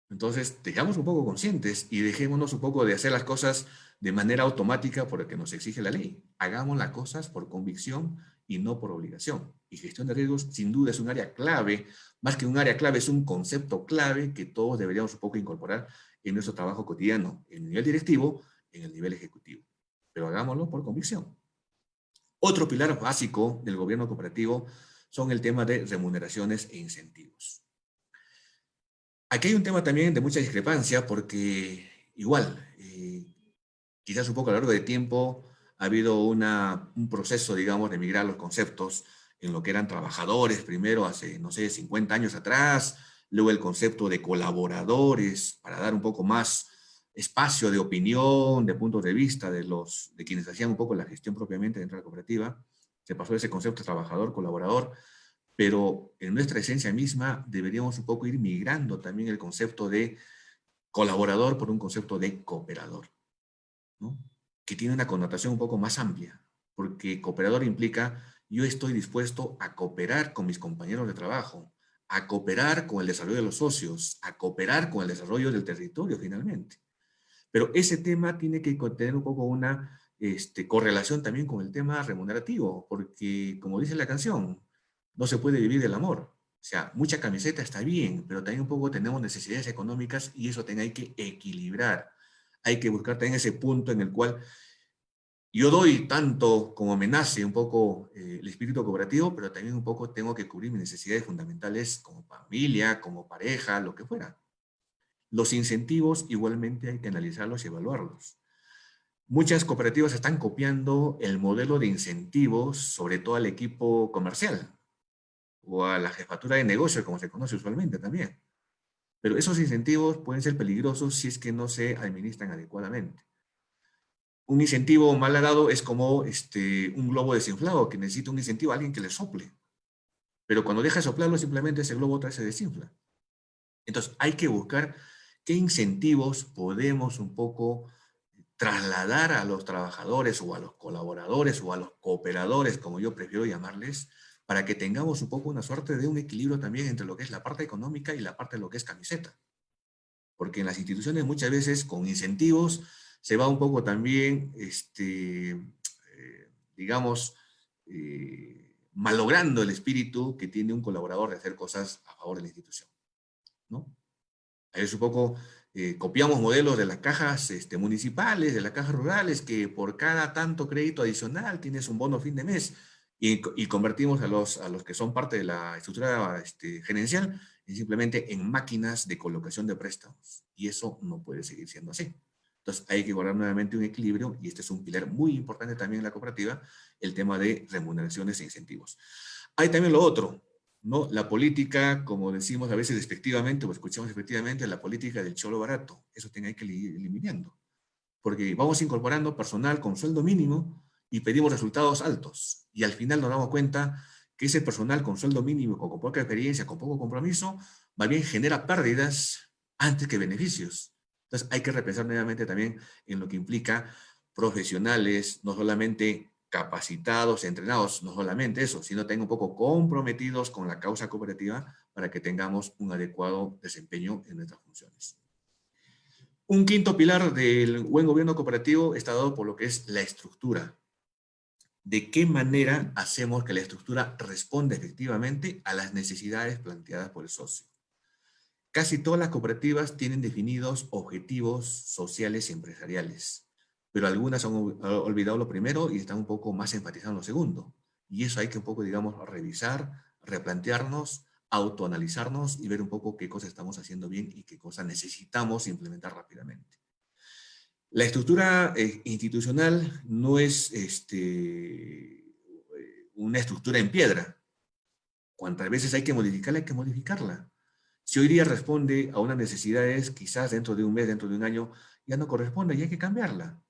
Entonces, dejamos un poco conscientes y dejémonos un poco de hacer las cosas de manera automática porque nos exige la ley. Hagamos las cosas por convicción y no por obligación. Y gestión de riesgos, sin duda, es un área clave. Más que un área clave, es un concepto clave que todos deberíamos un poco incorporar en nuestro trabajo cotidiano, en el nivel directivo, en el nivel ejecutivo. Pero hagámoslo por convicción. Otro pilar básico del gobierno cooperativo son el tema de remuneraciones e incentivos. Aquí hay un tema también de mucha discrepancia porque igual, quizás un poco a lo largo del tiempo ha habido un proceso, digamos, de migrar los conceptos en lo que eran trabajadores, primero hace, no sé, 50 años atrás, luego el concepto de colaboradores, para dar un poco más espacio de opinión, de puntos de vista de quienes hacían un poco la gestión propiamente dentro de la cooperativa. Se pasó de ese concepto de trabajador, colaborador, pero en nuestra esencia misma deberíamos un poco ir migrando también el concepto de colaborador por un concepto de cooperador, ¿no? Que tiene una connotación un poco más amplia, porque cooperador implica yo estoy dispuesto a cooperar con mis compañeros de trabajo, a cooperar con el desarrollo de los socios, a cooperar con el desarrollo del territorio finalmente. Pero ese tema tiene que tener un poco una correlación también con el tema remunerativo, porque como dice la canción, no se puede vivir del amor. O sea, mucha camiseta está bien, pero también un poco tenemos necesidades económicas y eso hay que equilibrar. Hay que buscar también ese punto en el cual yo doy tanto como me nace un poco el espíritu cooperativo, pero también un poco tengo que cubrir mis necesidades fundamentales como familia, como pareja, lo que fuera. Los incentivos igualmente hay que analizarlos y evaluarlos. Muchas cooperativas están copiando el modelo de incentivos, sobre todo al equipo comercial o a la jefatura de negocio, como se conoce usualmente también. Pero esos incentivos pueden ser peligrosos si es que no se administran adecuadamente. Un incentivo mal dado es como un globo desinflado, que necesita un incentivo a alguien que le sople. Pero cuando deja de soplarlo, simplemente ese globo otra vez se desinfla. Entonces, hay que buscar qué incentivos podemos un poco trasladar a los trabajadores o a los colaboradores o a los cooperadores, como yo prefiero llamarles, para que tengamos un poco una suerte de un equilibrio también entre lo que es la parte económica y la parte de lo que es camiseta. Porque en las instituciones muchas veces con incentivos se va un poco también, malogrando el espíritu que tiene un colaborador de hacer cosas a favor de la institución, ¿no? A veces un poco copiamos modelos de las cajas municipales, de las cajas rurales, que por cada tanto crédito adicional tienes un bono fin de mes y convertimos a los que son parte de la estructura gerencial simplemente en máquinas de colocación de préstamos. Y eso no puede seguir siendo así. Entonces hay que guardar nuevamente un equilibrio y este es un pilar muy importante también en la cooperativa, el tema de remuneraciones e incentivos. Hay también lo otro, ¿no? La política, como decimos a veces despectivamente o escuchamos efectivamente, la política del cholo barato. Eso hay que ir eliminando. Porque vamos incorporando personal con sueldo mínimo y pedimos resultados altos. Y al final nos damos cuenta que ese personal con sueldo mínimo, con poca experiencia, con poco compromiso, más bien genera pérdidas antes que beneficios. Entonces hay que repensar nuevamente también en lo que implica profesionales, no solamente capacitados, entrenados, no solamente eso, sino también un poco comprometidos con la causa cooperativa para que tengamos un adecuado desempeño en nuestras funciones. Un quinto pilar del buen gobierno cooperativo está dado por lo que es la estructura. ¿De qué manera hacemos que la estructura responda efectivamente a las necesidades planteadas por el socio? Casi todas las cooperativas tienen definidos objetivos sociales y empresariales, pero algunas han olvidado lo primero y están un poco más enfatizadas en lo segundo. Y eso hay que un poco, digamos, revisar, replantearnos, autoanalizarnos y ver un poco qué cosas estamos haciendo bien y qué cosas necesitamos implementar rápidamente. La estructura institucional no es una estructura en piedra. Cuantas veces hay que modificarla, hay que modificarla. Si hoy día responde a unas necesidades, quizás dentro de un mes, dentro de un año, ya no corresponde y hay que cambiarla.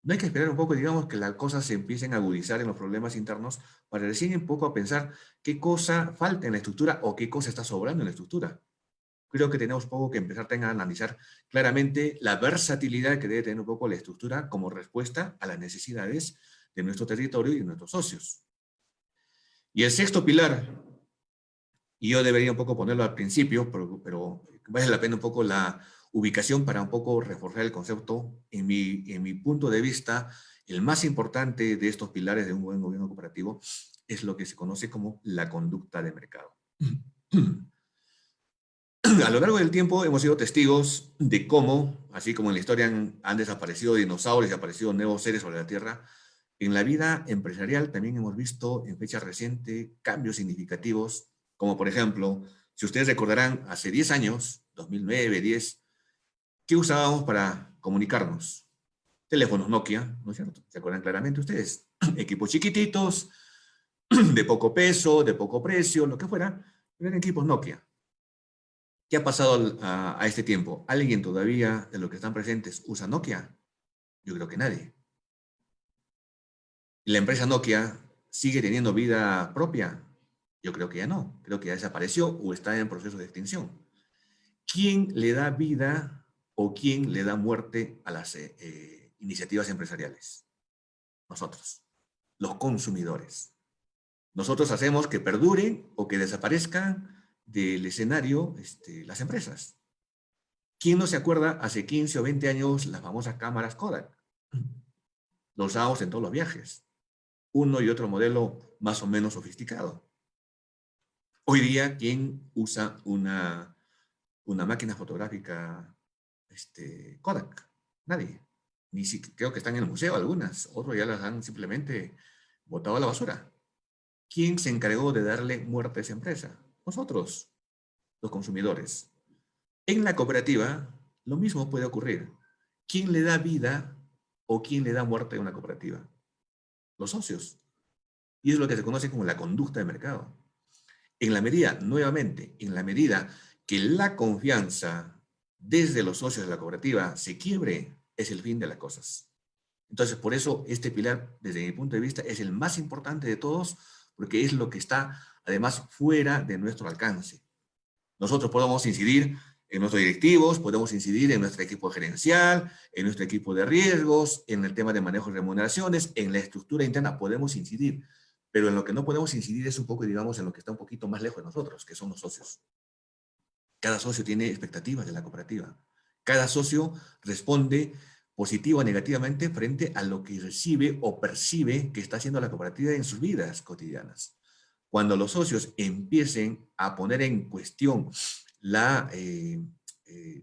No hay que esperar un poco, digamos, que las cosas se empiecen a agudizar en los problemas internos para recién un poco a pensar qué cosa falta en la estructura o qué cosa está sobrando en la estructura. Creo que tenemos un poco que empezar a analizar claramente la versatilidad que debe tener un poco la estructura como respuesta a las necesidades de nuestro territorio y de nuestros socios. Y el sexto pilar, y yo debería un poco ponerlo al principio, pero vale la pena un poco la ubicación para un poco reforzar el concepto. En mi punto de vista, el más importante de estos pilares de un buen gobierno cooperativo es lo que se conoce como la conducta de mercado. A lo largo del tiempo hemos sido testigos de cómo, así como en la historia han desaparecido dinosaurios y aparecido nuevos seres sobre la Tierra, en la vida empresarial también hemos visto en fecha reciente cambios significativos, como por ejemplo, si ustedes recordarán, hace 10 años, 2009, 10, ¿qué usábamos para comunicarnos? Teléfonos Nokia, ¿no es cierto? ¿Se acuerdan claramente ustedes? Equipos chiquititos, de poco peso, de poco precio, lo que fuera, pero eran equipos Nokia. ¿Qué ha pasado a este tiempo? ¿Alguien todavía de los que están presentes usa Nokia? Yo creo que nadie. ¿La empresa Nokia sigue teniendo vida propia? Yo creo que ya no. Creo que ya desapareció o está en proceso de extinción. ¿Quién le da vida o quién le da muerte a las iniciativas empresariales? Nosotros, los consumidores. Nosotros hacemos que perduren o que desaparezcan del escenario las empresas. ¿Quién no se acuerda hace 15 o 20 años las famosas cámaras Kodak? Lo usábamos en todos los viajes. Uno y otro modelo más o menos sofisticado. Hoy día, ¿quién usa una máquina fotográfica Kodak? Nadie. Ni siquiera, creo que están en el museo algunas. Otros ya las han simplemente botado a la basura. ¿Quién se encargó de darle muerte a esa empresa? Nosotros, los consumidores. En la cooperativa, lo mismo puede ocurrir. ¿Quién le da vida o quién le da muerte a una cooperativa? Los socios. Y es lo que se conoce como la conducta de mercado. En la medida, nuevamente, en la medida que la confianza desde los socios de la cooperativa se quiebre, es el fin de las cosas. Entonces, por eso este pilar, desde mi punto de vista, es el más importante de todos, porque es lo que está, además, fuera de nuestro alcance. Nosotros podemos incidir en nuestros directivos, podemos incidir en nuestro equipo gerencial, en nuestro equipo de riesgos, en el tema de manejo de remuneraciones, en la estructura interna podemos incidir, pero en lo que no podemos incidir es un poco, digamos, en lo que está un poquito más lejos de nosotros, que son los socios. Cada socio tiene expectativas de la cooperativa. Cada socio responde positiva o negativamente frente a lo que recibe o percibe que está haciendo la cooperativa en sus vidas cotidianas. Cuando los socios empiecen a poner en cuestión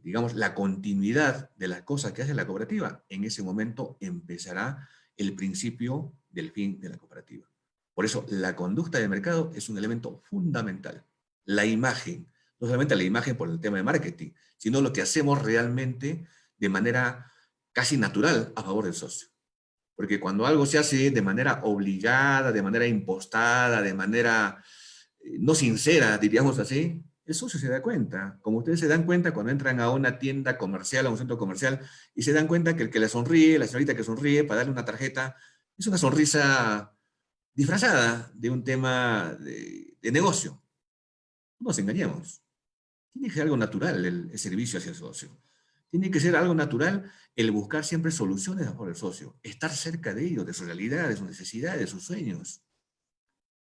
digamos, la continuidad de las cosas que hace la cooperativa, en ese momento empezará el principio del fin de la cooperativa. Por eso, la conducta de mercado es un elemento fundamental. La imagen, no solamente la imagen por el tema de marketing, sino lo que hacemos realmente de manera casi natural a favor del socio. Porque cuando algo se hace de manera obligada, de manera impostada, de manera no sincera, diríamos así, el socio se da cuenta. Como ustedes se dan cuenta cuando entran a una tienda comercial, a un centro comercial, y se dan cuenta que el que le sonríe, la señorita que sonríe para darle una tarjeta, es una sonrisa disfrazada de un tema de negocio. No nos engañemos. Tiene que ser algo natural el servicio hacia el socio. Tiene que ser algo natural el buscar siempre soluciones a favor del socio, estar cerca de ellos, de su realidad, de sus necesidades, de sus sueños.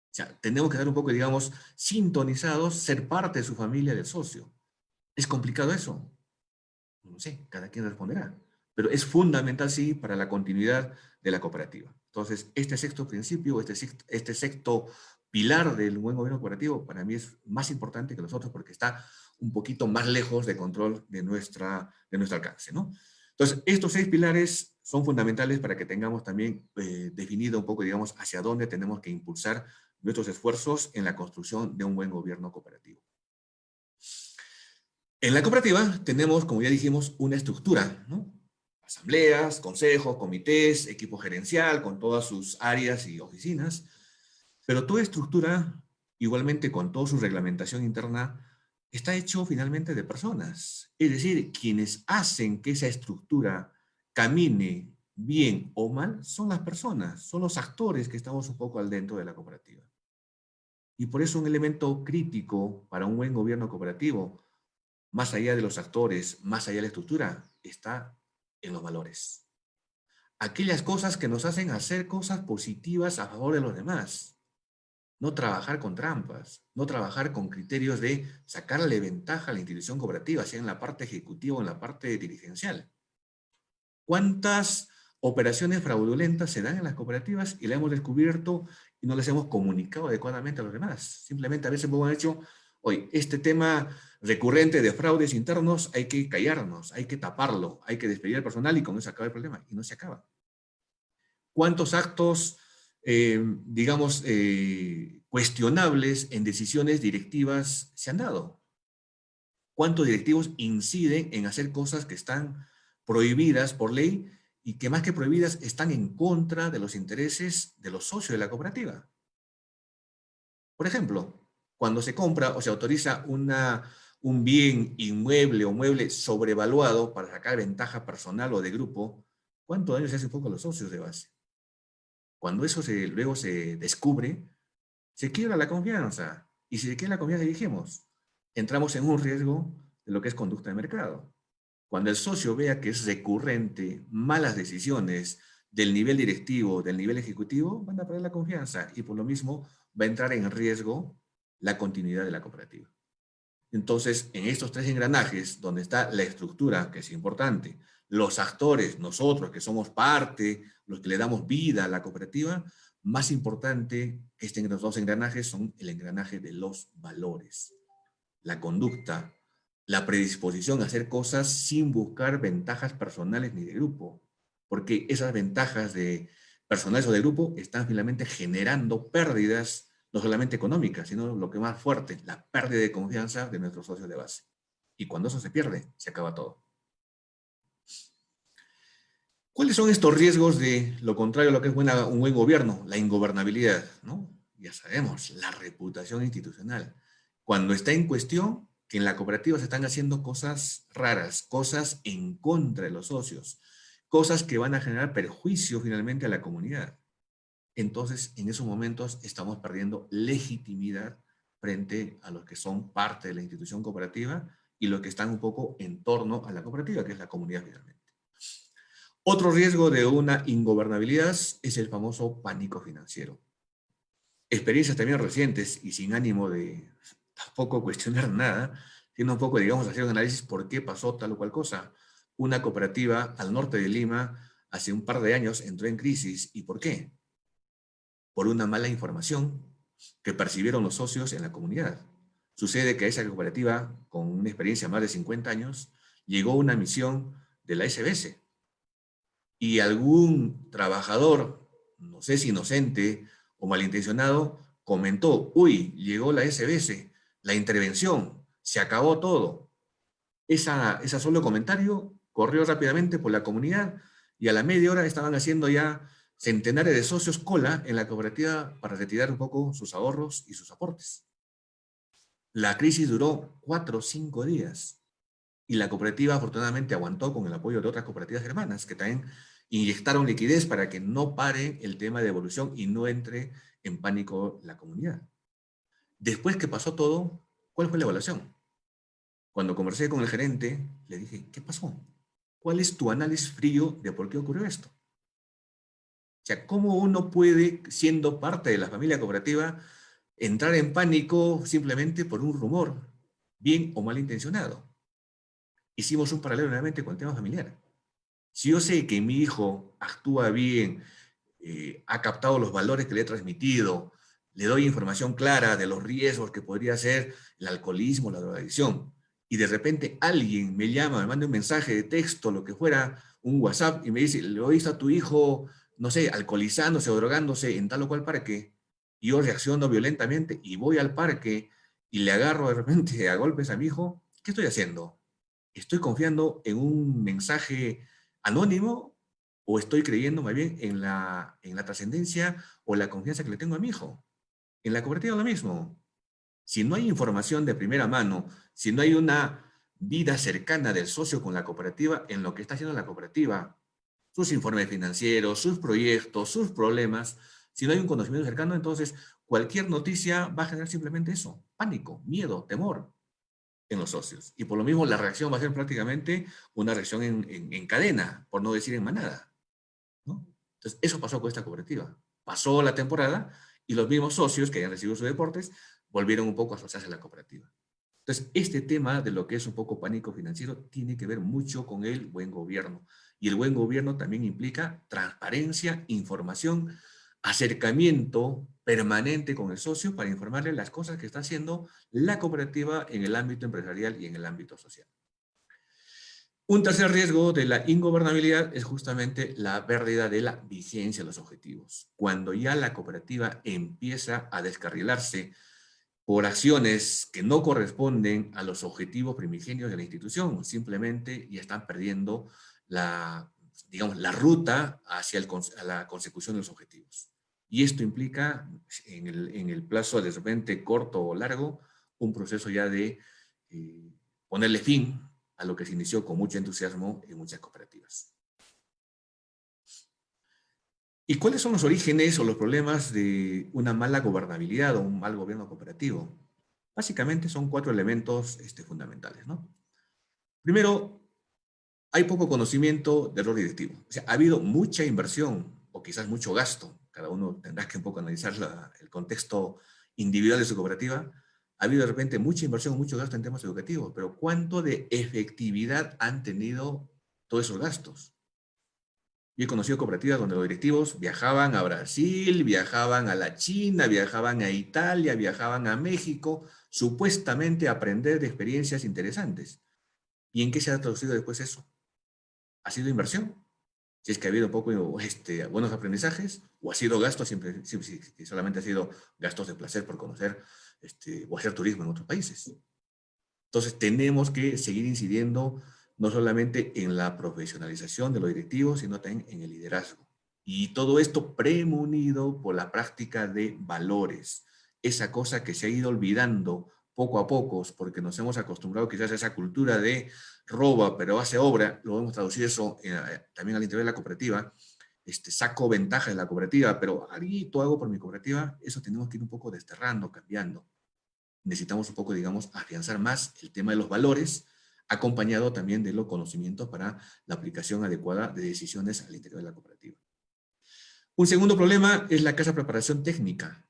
O sea, tenemos que estar un poco, digamos, sintonizados, ser parte de su familia del socio. ¿Es complicado eso? No sé, cada quien responderá. Pero es fundamental, sí, para la continuidad de la cooperativa. Entonces, este sexto principio, este sexto pilar del buen gobierno cooperativo para mí es más importante que los otros porque está un poquito más lejos de control de nuestro alcance, ¿no? Entonces, estos 6 pilares son fundamentales para que tengamos también definido un poco, digamos, hacia dónde tenemos que impulsar nuestros esfuerzos en la construcción de un buen gobierno cooperativo. En la cooperativa tenemos, como ya dijimos, una estructura, ¿no? Asambleas, consejos, comités, equipo gerencial, con todas sus áreas y oficinas. Pero toda estructura, igualmente con toda su reglamentación interna, está hecho finalmente de personas. Es decir, quienes hacen que esa estructura camine bien o mal son las personas, son los actores que estamos un poco al dentro de la cooperativa. Y por eso un elemento crítico para un buen gobierno cooperativo, más allá de los actores, más allá de la estructura, está en los valores. Aquellas cosas que nos hacen hacer cosas positivas a favor de los demás. No trabajar con trampas, no trabajar con criterios de sacarle ventaja a la institución cooperativa, sea en la parte ejecutiva o en la parte dirigencial. ¿Cuántas operaciones fraudulentas se dan en las cooperativas y las hemos descubierto y no las hemos comunicado adecuadamente a los demás? Simplemente a veces hemos hecho, oye, este tema recurrente de fraudes internos hay que callarnos, hay que taparlo, hay que despedir al personal y con eso acaba el problema. Y no se acaba. ¿Cuántos actos, digamos, cuestionables en decisiones directivas se han dado? ¿Cuántos directivos inciden en hacer cosas que están prohibidas por ley y que más que prohibidas están en contra de los intereses de los socios de la cooperativa? Por ejemplo, cuando se compra o se autoriza un bien inmueble o mueble sobrevaluado para sacar ventaja personal o de grupo, ¿cuánto daño se hace un poco a los socios de base? Cuando eso luego se descubre, se quiebra la confianza. Y si se quiebra la confianza, dijimos, entramos en un riesgo de lo que es conducta de mercado. Cuando el socio vea que es recurrente malas decisiones del nivel directivo, del nivel ejecutivo, van a perder la confianza y por lo mismo va a entrar en riesgo la continuidad de la cooperativa. Entonces, en estos 3 engranajes, donde está la estructura, que es importante, los actores, nosotros que somos parte, los que le damos vida a la cooperativa, más importante que estén en los 2 engranajes son el engranaje de los valores, la conducta, la predisposición a hacer cosas sin buscar ventajas personales ni de grupo, porque esas ventajas de personales o de grupo están finalmente generando pérdidas no solamente económicas, sino lo que más fuerte, la pérdida de confianza de nuestros socios de base. Y cuando eso se pierde, se acaba todo. ¿Cuáles son estos riesgos de lo contrario a lo que es un buen gobierno? La ingobernabilidad, ¿no? Ya sabemos, la reputación institucional. Cuando está en cuestión que en la cooperativa se están haciendo cosas raras, cosas en contra de los socios, cosas que van a generar perjuicio finalmente a la comunidad. Entonces, en esos momentos estamos perdiendo legitimidad frente a los que son parte de la institución cooperativa y los que están un poco en torno a la cooperativa, que es la comunidad finalmente. Otro riesgo de una ingobernabilidad es el famoso pánico financiero. Experiencias también recientes y sin ánimo de tampoco cuestionar nada, sino un poco, digamos, hacer un análisis por qué pasó tal o cual cosa. Una cooperativa al norte de Lima hace un par de años entró en crisis. ¿Y por qué? Por una mala información que percibieron los socios en la comunidad. Sucede que a esa cooperativa, con una experiencia de más de 50 años, llegó una misión de la SBS. Y algún trabajador, no sé si inocente o malintencionado, comentó, uy, llegó la SBS, la intervención, se acabó todo. Ese solo comentario corrió rápidamente por la comunidad y a la media hora estaban haciendo ya centenares de socios cola en la cooperativa para retirar un poco sus ahorros y sus aportes. La crisis duró 4 o 5 días y la cooperativa afortunadamente aguantó con el apoyo de otras cooperativas hermanas que también inyectaron liquidez para que no pare el tema de devolución y no entre en pánico la comunidad. Después que pasó todo, ¿cuál fue la evaluación? Cuando conversé con el gerente, le dije, ¿qué pasó? ¿Cuál es tu análisis frío de por qué ocurrió esto? O sea, ¿cómo uno puede, siendo parte de la familia cooperativa, entrar en pánico simplemente por un rumor, bien o mal intencionado? Hicimos un paralelo nuevamente con el tema familiar. Si yo sé que mi hijo actúa bien, ha captado los valores que le he transmitido, le doy información clara de los riesgos que podría ser el alcoholismo, la drogadicción, y de repente alguien me llama, me manda un mensaje de texto, lo que fuera, un WhatsApp, y me dice, le oíste a tu hijo, no sé, alcoholizándose o drogándose en tal o cual parque, y yo reacciono violentamente y voy al parque y le agarro de repente a golpes a mi hijo, ¿qué estoy haciendo? ¿Estoy confiando en un mensaje anónimo o estoy creyendo más bien en la trascendencia o la confianza que le tengo a mi hijo? En la cooperativa lo mismo. Si no hay información de primera mano, si no hay una vida cercana del socio con la cooperativa en lo que está haciendo la cooperativa, sus informes financieros, sus proyectos, sus problemas, si no hay un conocimiento cercano, entonces cualquier noticia va a generar simplemente eso, pánico, miedo, temor en los socios. Y por lo mismo la reacción va a ser prácticamente una reacción en cadena, por no decir en manada, ¿no? Entonces eso pasó con esta cooperativa. Pasó la temporada y los mismos socios que habían recibido sus deportes volvieron un poco a asociarse a la cooperativa. Entonces, este tema de lo que es un poco pánico financiero tiene que ver mucho con el buen gobierno. Y el buen gobierno también implica transparencia, información, acercamiento permanente con el socio para informarle las cosas que está haciendo la cooperativa en el ámbito empresarial y en el ámbito social. Un tercer riesgo de la ingobernabilidad es justamente la pérdida de la vigencia de los objetivos. Cuando ya la cooperativa empieza a descarrilarse por acciones que no corresponden a los objetivos primigenios de la institución, simplemente ya están perdiendo digamos, la ruta hacia la consecución de los objetivos. Y esto implica, en el plazo de repente corto o largo, un proceso ya de ponerle fin a lo que se inició con mucho entusiasmo en muchas cooperativas. ¿Y cuáles son los orígenes o los problemas de una mala gobernabilidad o un mal gobierno cooperativo? Básicamente son 4 elementos fundamentales, ¿no? Primero, hay poco conocimiento del rol directivo. O sea, ha habido mucha inversión o quizás mucho gasto. Cada uno tendrá que un poco analizar el contexto individual de su cooperativa. Ha habido de repente mucha inversión, mucho gasto en temas educativos, pero ¿cuánto de efectividad han tenido todos esos gastos? Yo he conocido cooperativas donde los directivos viajaban a Brasil, viajaban a la China, viajaban a Italia, viajaban a México, supuestamente a aprender de experiencias interesantes. ¿Y en qué se ha traducido después eso? ¿Ha sido inversión? Si es que ha habido un poco buenos aprendizajes, o ha sido gasto, si solamente ha sido gastos de placer por conocer o hacer turismo en otros países. Entonces tenemos que seguir incidiendo no solamente en la profesionalización de los directivos, sino también en el liderazgo. Y todo esto premunido por la práctica de valores. Esa cosa que se ha ido olvidando poco a poco, porque nos hemos acostumbrado quizás a esa cultura de roba, pero hace obra, lo hemos traducido eso también al interior de la cooperativa, saco ventaja de la cooperativa, pero algo hago por mi cooperativa, eso tenemos que ir un poco desterrando, cambiando. Necesitamos un poco, digamos, afianzar más el tema de los valores, acompañado también de los conocimientos para la aplicación adecuada de decisiones al interior de la cooperativa. Un segundo problema es la escasa preparación técnica,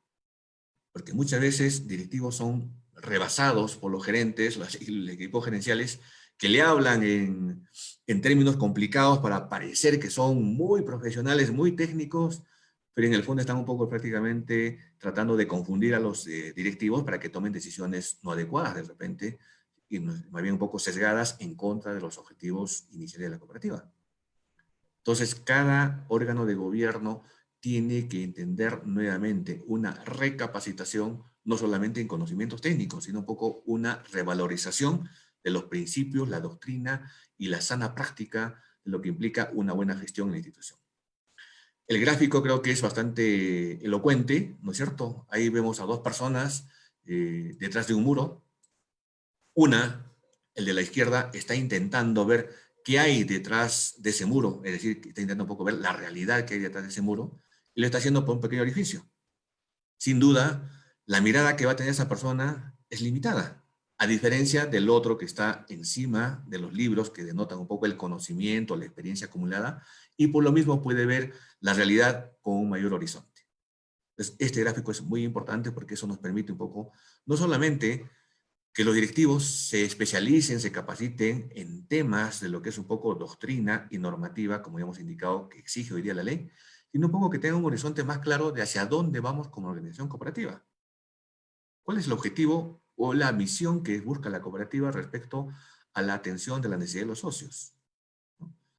porque muchas veces directivos son rebasados por los gerentes, los equipos gerenciales, que le hablan en términos complicados para parecer que son muy profesionales, muy técnicos, pero en el fondo están un poco prácticamente tratando de confundir a los directivos para que tomen decisiones no adecuadas de repente, y más bien un poco sesgadas en contra de los objetivos iniciales de la cooperativa. Entonces, cada órgano de gobierno tiene que entender nuevamente una recapacitación, no solamente en conocimientos técnicos, sino un poco una revalorización de los principios, la doctrina y la sana práctica de lo que implica una buena gestión en la institución. El gráfico creo que es bastante elocuente, ¿no es cierto? Ahí vemos a 2 personas detrás de un muro. Una, el de la izquierda, está intentando ver qué hay detrás de ese muro, es decir, está intentando un poco ver la realidad que hay detrás de ese muro, y lo está haciendo por un pequeño orificio. Sin duda, la mirada que va a tener esa persona es limitada, a diferencia del otro que está encima de los libros que denotan un poco el conocimiento, la experiencia acumulada, y por lo mismo puede ver la realidad con un mayor horizonte. Entonces, este gráfico es muy importante porque eso nos permite un poco, no solamente que los directivos se especialicen, se capaciten en temas de lo que es un poco doctrina y normativa, como ya hemos indicado que exige hoy día la ley, sino un poco que tengan un horizonte más claro de hacia dónde vamos como organización cooperativa. ¿Cuál es el objetivo o la misión que busca la cooperativa respecto a la atención de la necesidad de los socios?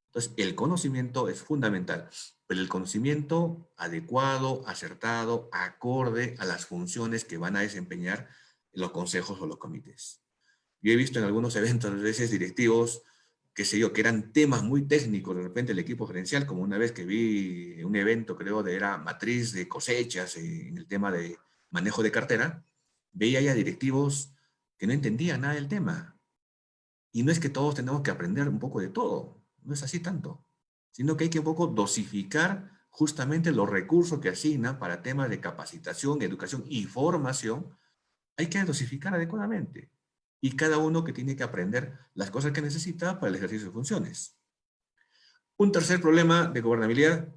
Entonces, el conocimiento es fundamental, pero el conocimiento adecuado, acertado, acorde a las funciones que van a desempeñar los consejos o los comités. Yo he visto en algunos eventos, a veces directivos, qué sé yo, que eran temas muy técnicos, de repente el equipo gerencial, como una vez que vi un evento, creo, era matriz de cosechas, en el tema de manejo de cartera, veía ya directivos que no entendían nada del tema. Y no es que todos tenemos que aprender un poco de todo, no es así tanto, sino que hay que un poco dosificar justamente los recursos que asignan para temas de capacitación, educación y formación. Hay que dosificar adecuadamente. Y cada uno que tiene que aprender las cosas que necesita para el ejercicio de funciones. Un tercer problema de gobernabilidad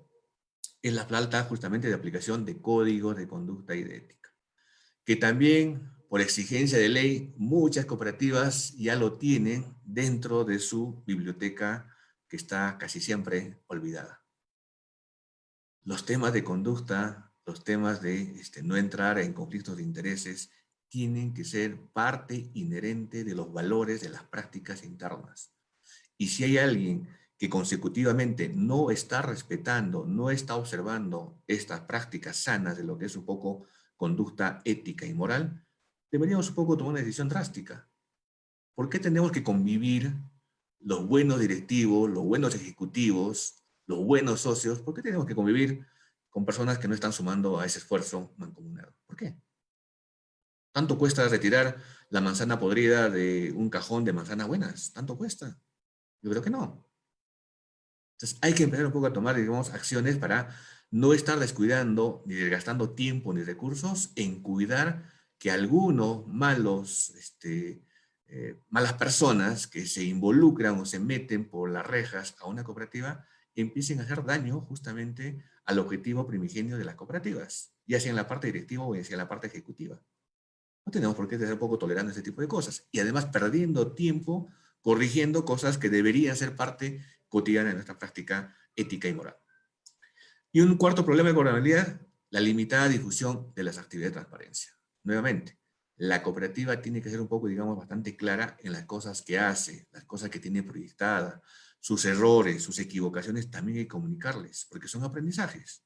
es la falta justamente de aplicación de códigos de conducta y de ética, que también, por exigencia de ley, muchas cooperativas ya lo tienen dentro de su biblioteca, que está casi siempre olvidada. Los temas de conducta, los temas de no entrar en conflictos de intereses, tienen que ser parte inherente de los valores de las prácticas internas. Y si hay alguien que consecutivamente no está respetando, no está observando estas prácticas sanas de lo que es un poco conducta ética y moral, deberíamos un poco tomar una decisión drástica. ¿Por qué tenemos que convivir los buenos directivos, los buenos ejecutivos, los buenos socios? ¿Por qué tenemos que convivir con personas que no están sumando a ese esfuerzo mancomunado? ¿Por qué? ¿Tanto cuesta retirar la manzana podrida de un cajón de manzanas buenas? ¿Tanto cuesta? Yo creo que no. Entonces hay que empezar un poco a tomar, digamos, acciones para no estar descuidando ni desgastando tiempo ni recursos en cuidar que algunos malas personas que se involucran o se meten por las rejas a una cooperativa empiecen a hacer daño justamente al objetivo primigenio de las cooperativas, ya sea en la parte directiva o ya sea en la parte ejecutiva. No tenemos por qué ser un poco tolerando ese tipo de cosas. Y además perdiendo tiempo corrigiendo cosas que deberían ser parte cotidiana de nuestra práctica ética y moral. Y un cuarto problema de gobernabilidad, la limitada difusión de las actividades de transparencia. Nuevamente, la cooperativa tiene que ser un poco, digamos, bastante clara en las cosas que hace, las cosas que tiene proyectadas, sus errores, sus equivocaciones, también hay que comunicarles, porque son aprendizajes.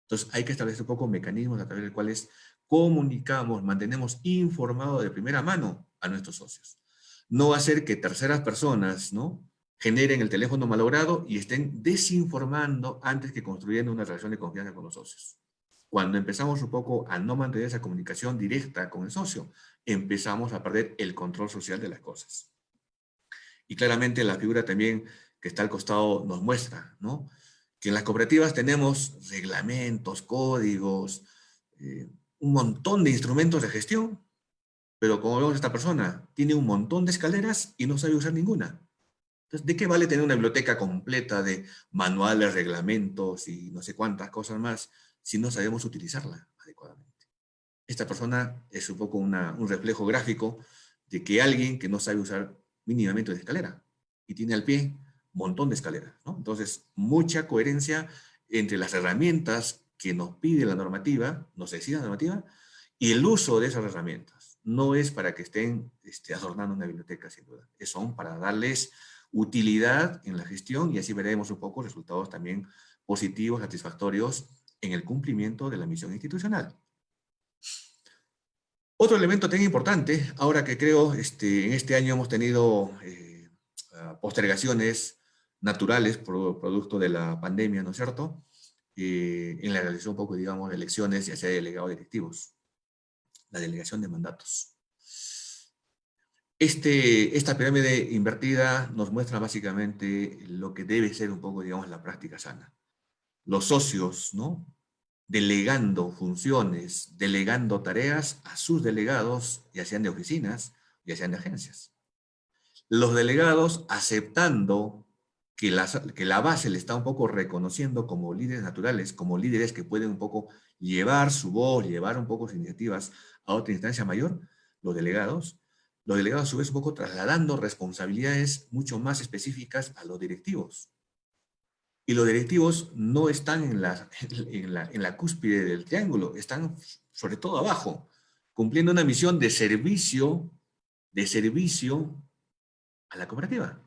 Entonces hay que establecer un poco mecanismos a través de los cuales comunicamos, mantenemos informado de primera mano a nuestros socios. No hacer que terceras personas, ¿no?, generen el teléfono malogrado y estén desinformando antes que construyendo una relación de confianza con los socios. Cuando empezamos un poco a no mantener esa comunicación directa con el socio, empezamos a perder el control social de las cosas. Y claramente la figura también que está al costado nos muestra, ¿no?, que en las cooperativas tenemos reglamentos, códigos, un montón de instrumentos de gestión, pero como vemos esta persona, tiene un montón de escaleras y no sabe usar ninguna. Entonces, ¿de qué vale tener una biblioteca completa de manuales, reglamentos y no sé cuántas cosas más si no sabemos utilizarla adecuadamente? Esta persona es un poco un reflejo gráfico de que alguien que no sabe usar mínimamente una escalera y tiene al pie un montón de escaleras, ¿no? Entonces, mucha coherencia entre las herramientas que nos pide la normativa, nos exige la normativa, y el uso de esas herramientas. No es para que estén adornando una biblioteca, sin duda. Son para darles utilidad en la gestión y así veremos un poco resultados también positivos, satisfactorios en el cumplimiento de la misión institucional. Otro elemento tan importante, ahora que creo en este año hemos tenido postergaciones naturales producto de la pandemia, ¿no es cierto?, en la realización un poco, digamos, de elecciones, ya sea de delegados directivos, la delegación de mandatos. Esta pirámide invertida nos muestra básicamente lo que debe ser un poco, digamos, la práctica sana. Los socios, ¿no?, delegando funciones, delegando tareas a sus delegados, ya sean de oficinas, ya sean de agencias. Los delegados aceptando que la base le está un poco reconociendo como líderes naturales, como líderes que pueden un poco llevar su voz, llevar un poco sus iniciativas a otra instancia mayor, los delegados a su vez un poco trasladando responsabilidades mucho más específicas a los directivos. Y los directivos no están en la cúspide del triángulo, están sobre todo abajo, cumpliendo una misión de servicio a la cooperativa.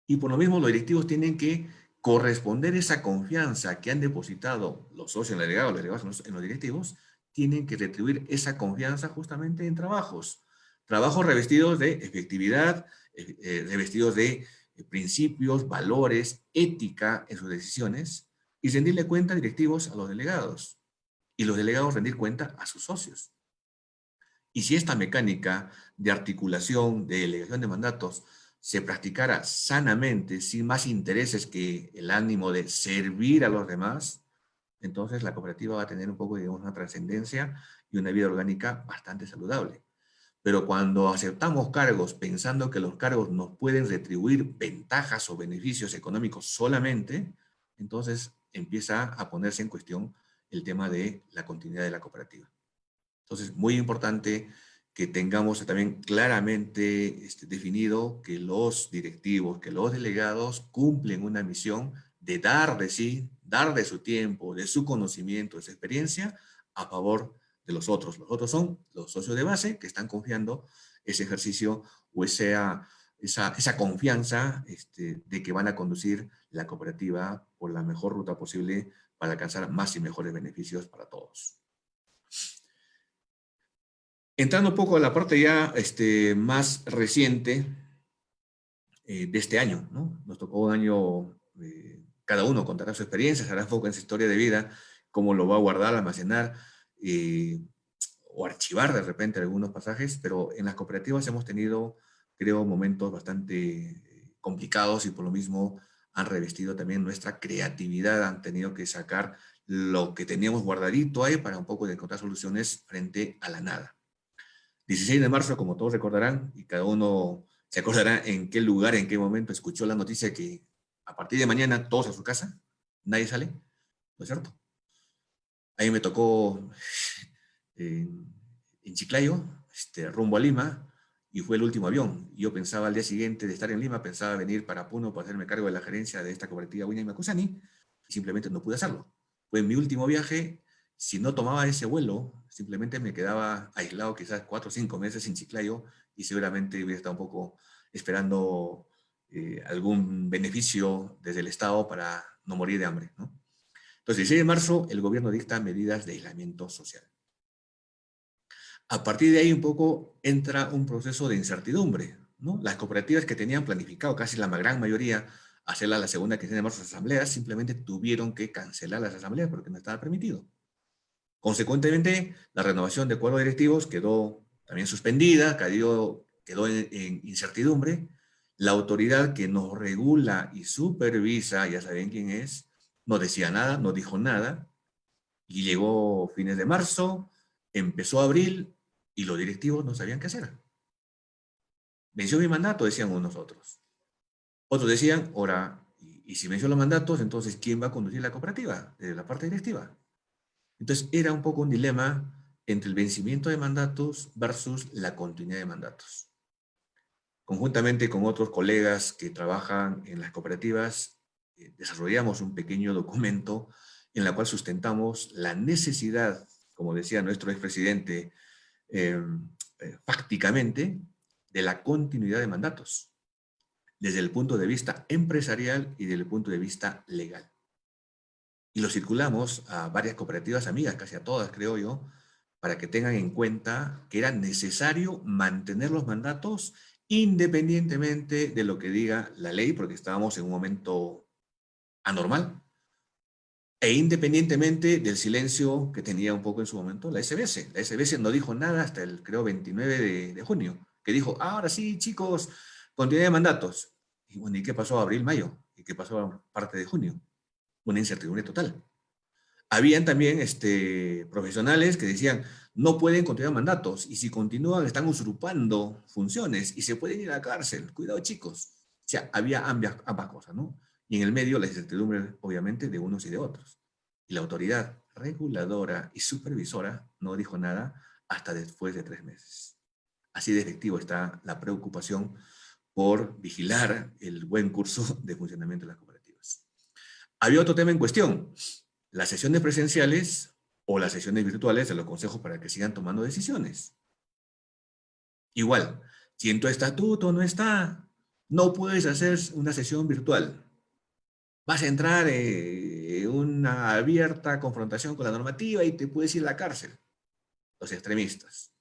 Y por lo mismo los directivos tienen que corresponder esa confianza que han depositado los socios en los delegados en los directivos, tienen que retribuir esa confianza justamente en trabajos revestidos de efectividad, revestidos de principios, valores, ética en sus decisiones, y rendirle cuenta directivos a los delegados, y los delegados rendir cuenta a sus socios. Y si esta mecánica de articulación, de delegación de mandatos, se practicara sanamente, sin más intereses que el ánimo de servir a los demás, entonces la cooperativa va a tener un poco, digamos, una trascendencia y una vida orgánica bastante saludable. Pero cuando aceptamos cargos pensando que los cargos nos pueden retribuir ventajas o beneficios económicos solamente, entonces empieza a ponerse en cuestión el tema de la continuidad de la cooperativa. Entonces, muy importante que tengamos también claramente definido que los directivos, que los delegados cumplen una misión de dar de sí, dar de su tiempo, de su conocimiento, de su experiencia, a favor de los otros. Los otros son los socios de base que están confiando ese ejercicio o esa confianza de que van a conducir la cooperativa por la mejor ruta posible para alcanzar más y mejores beneficios para todos. Entrando un poco a la parte ya más reciente de este año, ¿no? Nos tocó un año, cada uno contará su experiencia, hará foco en su historia de vida, cómo lo va a guardar, almacenar o archivar de repente algunos pasajes, pero en las cooperativas hemos tenido, creo, momentos bastante complicados y por lo mismo han revestido también nuestra creatividad, han tenido que sacar lo que teníamos guardadito ahí para un poco de encontrar soluciones frente a la nada. 16 de marzo, como todos recordarán, y cada uno se acordará en qué lugar, en qué momento escuchó la noticia que a partir de mañana todos a su casa, nadie sale, ¿no es cierto? Ahí me tocó en Chiclayo, rumbo a Lima, y fue el último avión. Yo pensaba al día siguiente de estar en Lima, pensaba venir para Puno para hacerme cargo de la gerencia de esta cooperativa Wiñay Macusani, y simplemente no pude hacerlo. Fue mi último viaje. Si no tomaba ese vuelo, simplemente me quedaba aislado quizás 4 o 5 meses en Chiclayo y seguramente hubiera estado un poco esperando algún beneficio desde el Estado para no morir de hambre, ¿no? Entonces, el 16 de marzo, el gobierno dicta medidas de aislamiento social. A partir de ahí un poco entra un proceso de incertidumbre, ¿no? Las cooperativas que tenían planificado, casi la gran mayoría, hacerla la segunda quincena de marzo las asambleas, simplemente tuvieron que cancelar las asambleas porque no estaba permitido. Consecuentemente, la renovación de cuadros directivos quedó también suspendida, quedó en incertidumbre. La autoridad que nos regula y supervisa, ya saben quién es, no decía nada, no dijo nada, y llegó fines de marzo, empezó abril, y los directivos no sabían qué hacer. Venció mi mandato, decían unos otros. Otros decían, ahora, y si venció los mandatos, entonces, ¿quién va a conducir la cooperativa? Desde la parte directiva. Entonces, era un poco un dilema entre el vencimiento de mandatos versus la continuidad de mandatos. Conjuntamente con otros colegas que trabajan en las cooperativas, desarrollamos un pequeño documento en el cual sustentamos la necesidad, como decía nuestro expresidente, fácticamente, de la continuidad de mandatos, desde el punto de vista empresarial y desde el punto de vista legal. Y lo circulamos a varias cooperativas amigas, casi a todas, creo yo, para que tengan en cuenta que era necesario mantener los mandatos independientemente de lo que diga la ley, porque estábamos en un momento anormal, e independientemente del silencio que tenía un poco en su momento la SBS. La SBS no dijo nada hasta el, creo, 29 de junio, que dijo, ahora sí, chicos, continuidad de mandatos. Y bueno, ¿y qué pasó a abril, mayo? ¿Y qué pasó a parte de junio? Una incertidumbre total. Habían también profesionales que decían, no pueden continuar mandatos, y si continúan están usurpando funciones, y se pueden ir a la cárcel. Cuidado, chicos. O sea, había ambas cosas, ¿no? Y en el medio la incertidumbre, obviamente, de unos y de otros. Y la autoridad reguladora y supervisora no dijo nada hasta después de 3 meses. Así de efectivo está la preocupación por vigilar el buen curso de funcionamiento de las cooperativas. Había otro tema en cuestión, las sesiones presenciales o las sesiones virtuales de los consejos para que sigan tomando decisiones. Igual, si en tu estatuto no está, no puedes hacer una sesión virtual. Vas a entrar en una abierta confrontación con la normativa y te puedes ir a la cárcel. Los extremistas.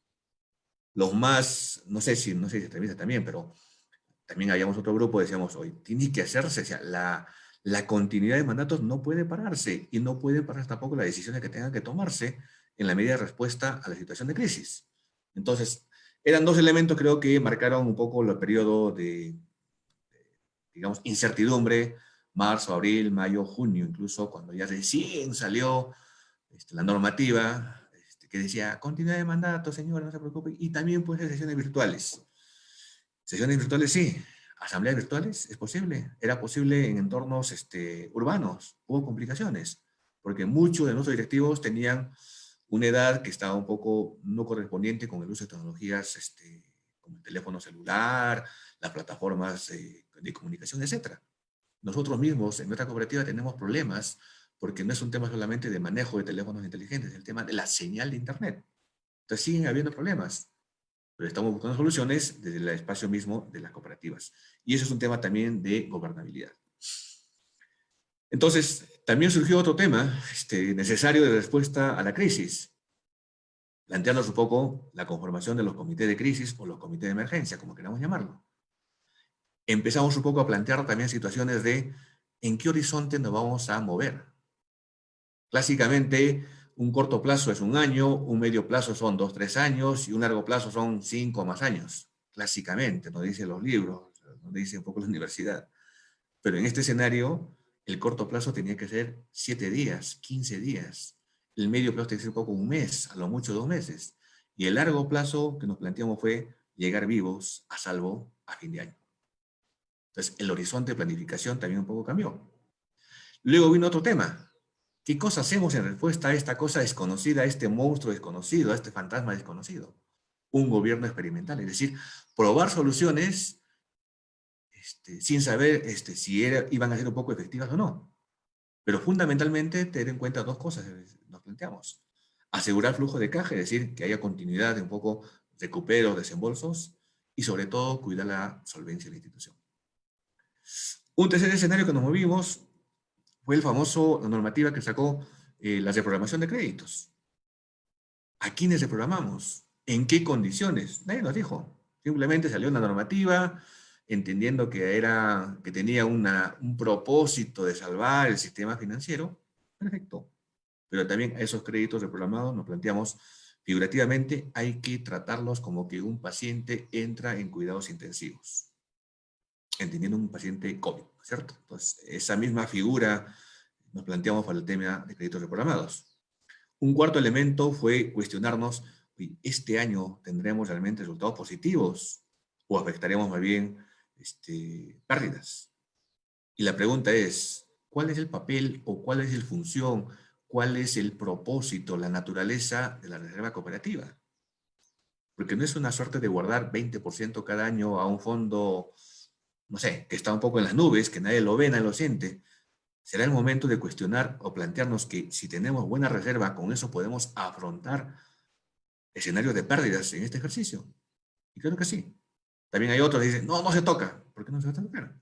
Los más, no sé si extremistas también, pero también habíamos otro grupo, decíamos, hoy tiene que hacerse, o sea, la continuidad de mandatos no puede pararse y no pueden parar tampoco las decisiones que tengan que tomarse en la medida de respuesta a la situación de crisis. Entonces, eran dos elementos creo que marcaron un poco el periodo de digamos, incertidumbre, marzo, abril, mayo, junio, incluso cuando ya recién salió la normativa que decía, continuidad de mandato, señora, no se preocupe, y también puede ser sesiones virtuales. Sesiones virtuales, sí. Asambleas virtuales, es posible. Era posible en entornos urbanos. Hubo complicaciones, porque muchos de nuestros directivos tenían una edad que estaba un poco no correspondiente con el uso de tecnologías como el teléfono celular, las plataformas de comunicación, etc. Nosotros mismos en nuestra cooperativa tenemos problemas porque no es un tema solamente de manejo de teléfonos inteligentes, es el tema de la señal de Internet. Entonces siguen habiendo problemas, pero estamos buscando soluciones desde el espacio mismo de las cooperativas. Y eso es un tema también de gobernabilidad. Entonces, también surgió otro tema necesario de respuesta a la crisis, plantearnos un poco la conformación de los comités de crisis o los comités de emergencia, como queramos llamarlo. Empezamos un poco a plantear también situaciones de en qué horizonte nos vamos a mover. Clásicamente, un corto plazo es 1 año, un medio plazo son 2, 3 años y un largo plazo son 5 más años. Clásicamente, nos dicen los libros, nos dice un poco la universidad. Pero en este escenario, el corto plazo tenía que ser 7 días, 15 días. El medio plazo tenía que ser poco 1 mes, a lo mucho 2 meses. Y el largo plazo que nos planteamos fue llegar vivos, a salvo, a fin de año. Entonces, el horizonte de planificación también un poco cambió. Luego vino otro tema. ¿Qué cosa hacemos en respuesta a esta cosa desconocida, a este monstruo desconocido, a este fantasma desconocido? Un gobierno experimental, es decir, probar soluciones sin saber si iban a ser un poco efectivas o no. Pero fundamentalmente tener en cuenta 2 cosas nos planteamos. Asegurar flujo de caja, es decir, que haya continuidad de un poco recupero, desembolsos, y sobre todo cuidar la solvencia de la institución. Un tercer escenario que nos movimos fue la normativa que sacó la reprogramación de créditos. ¿A quiénes reprogramamos? ¿En qué condiciones? Nadie nos dijo. Simplemente salió una normativa, entendiendo que tenía un propósito de salvar el sistema financiero. Perfecto. Pero también a esos créditos reprogramados nos planteamos, figurativamente, hay que tratarlos como que un paciente entra en cuidados intensivos. Entendiendo un paciente COVID, ¿cierto? Entonces, esa misma figura nos planteamos para el tema de créditos reprogramados. Un cuarto elemento fue cuestionarnos, ¿este año tendremos realmente resultados positivos o afectaremos más bien pérdidas? Y la pregunta es, ¿cuál es el papel o cuál es la función, cuál es el propósito, la naturaleza de la reserva cooperativa? Porque no es una suerte de guardar 20% cada año a un fondo, no sé, que está un poco en las nubes, que nadie lo ve, nadie lo siente. Será el momento de cuestionar o plantearnos que si tenemos buena reserva, con eso podemos afrontar escenarios de pérdidas en este ejercicio. Y creo que sí. También hay otros que dicen, no, no se toca. ¿Por qué no se va a tocar?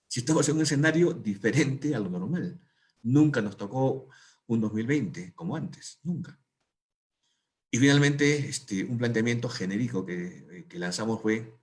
Si estamos en un escenario diferente a lo normal. Nunca nos tocó un 2020 como antes, nunca. Y finalmente, un planteamiento genérico que lanzamos fue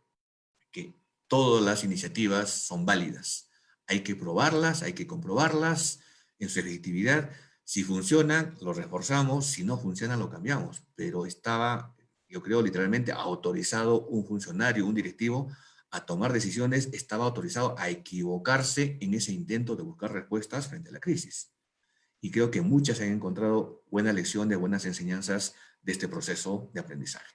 que todas las iniciativas son válidas. Hay que probarlas, hay que comprobarlas en su efectividad. Si funcionan, lo reforzamos. Si no funcionan, lo cambiamos. Pero estaba, yo creo, literalmente autorizado un funcionario, un directivo, a tomar decisiones, estaba autorizado a equivocarse en ese intento de buscar respuestas frente a la crisis. Y creo que muchas han encontrado buena lección de buenas enseñanzas de este proceso de aprendizaje.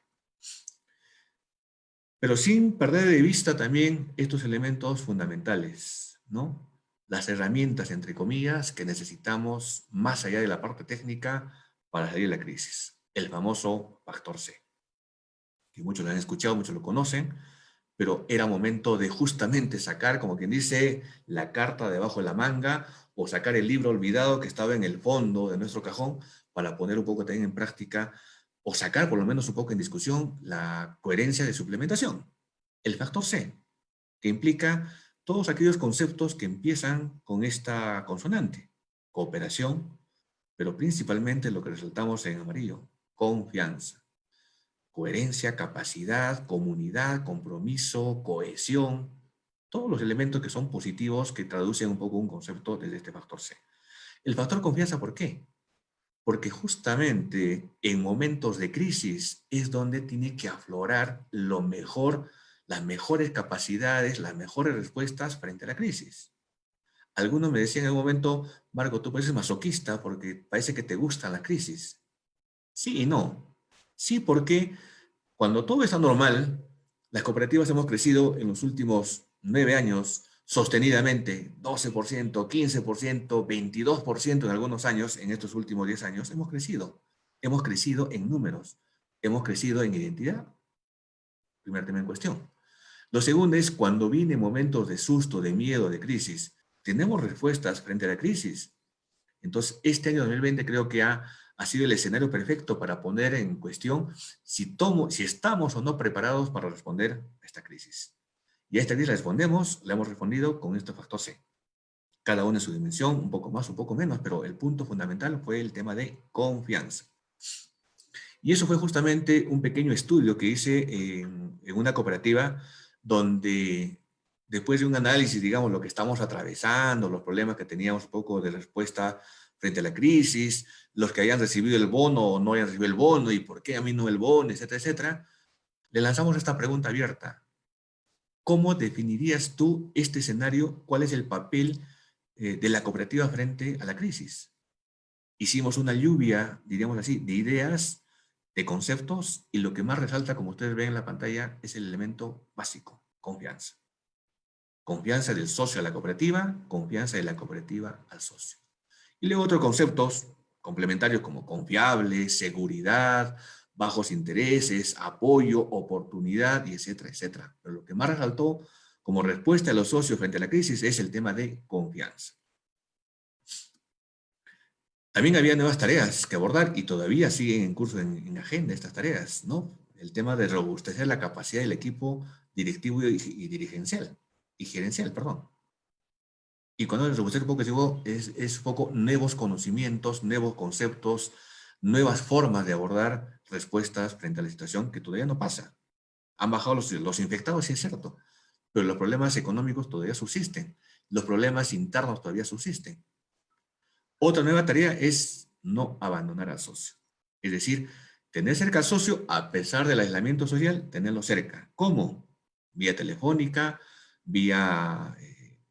Pero sin perder de vista también estos elementos fundamentales, ¿no? Las herramientas, entre comillas, que necesitamos más allá de la parte técnica para salir de la crisis. El famoso factor C. Que muchos lo han escuchado, muchos lo conocen, pero era momento de justamente sacar, como quien dice, la carta debajo de la manga o sacar el libro olvidado que estaba en el fondo de nuestro cajón para poner un poco también en práctica, o sacar por lo menos un poco en discusión la coherencia de suplementación. El factor C, que implica todos aquellos conceptos que empiezan con esta consonante. Cooperación, pero principalmente lo que resaltamos en amarillo, confianza. Coherencia, capacidad, comunidad, compromiso, cohesión, todos los elementos que son positivos que traducen un poco un concepto desde este factor C. El factor confianza, ¿por qué? Porque justamente en momentos de crisis es donde tiene que aflorar lo mejor, las mejores capacidades, las mejores respuestas frente a la crisis. Algunos me decían en un momento, Marco, tú pareces masoquista porque parece que te gusta la crisis. Sí y no. Sí, porque cuando todo está normal, las cooperativas hemos crecido en los últimos 9 años sostenidamente, 12%, 15%, 22% en algunos años, en estos últimos 10 años, hemos crecido. Hemos crecido en números, hemos crecido en identidad. Primer tema en cuestión. Lo segundo es cuando vienen momentos de susto, de miedo, de crisis, tenemos respuestas frente a la crisis. Entonces, este año 2020 creo que ha sido el escenario perfecto para poner en cuestión si estamos o no preparados para responder a esta crisis. Y a esta crisis la hemos respondido con este factor C. Cada uno en su dimensión, un poco más, un poco menos, pero el punto fundamental fue el tema de confianza. Y eso fue justamente un pequeño estudio que hice en una cooperativa donde después de un análisis, digamos, lo que estamos atravesando, los problemas que teníamos un poco de respuesta frente a la crisis, los que hayan recibido el bono o no hayan recibido el bono y por qué a mí no el bono, etcétera, etcétera, le lanzamos esta pregunta abierta. ¿Cómo definirías tú este escenario? ¿Cuál es el papel de la cooperativa frente a la crisis? Hicimos una lluvia, diríamos así, de ideas, de conceptos, y lo que más resalta, como ustedes ven en la pantalla, es el elemento básico, confianza. Confianza del socio a la cooperativa, confianza de la cooperativa al socio. Y luego otros conceptos complementarios como confiable, seguridad, bajos intereses, apoyo, oportunidad, y etcétera, etcétera. Pero lo que más resaltó como respuesta a los socios frente a la crisis es el tema de confianza. También había nuevas tareas que abordar y todavía siguen en curso en agenda estas tareas, ¿no? El tema de robustecer la capacidad del equipo directivo y dirigencial, y gerencial, perdón. Y cuando el robustecer un poco digo, es un poco nuevos conocimientos, nuevos conceptos, nuevas formas de abordar respuestas frente a la situación que todavía no pasa. Han bajado los infectados, sí es cierto, pero los problemas económicos todavía subsisten. Los problemas internos todavía subsisten. Otra nueva tarea es no abandonar al socio. Es decir, tener cerca al socio a pesar del aislamiento social, tenerlo cerca. ¿Cómo? Vía telefónica, vía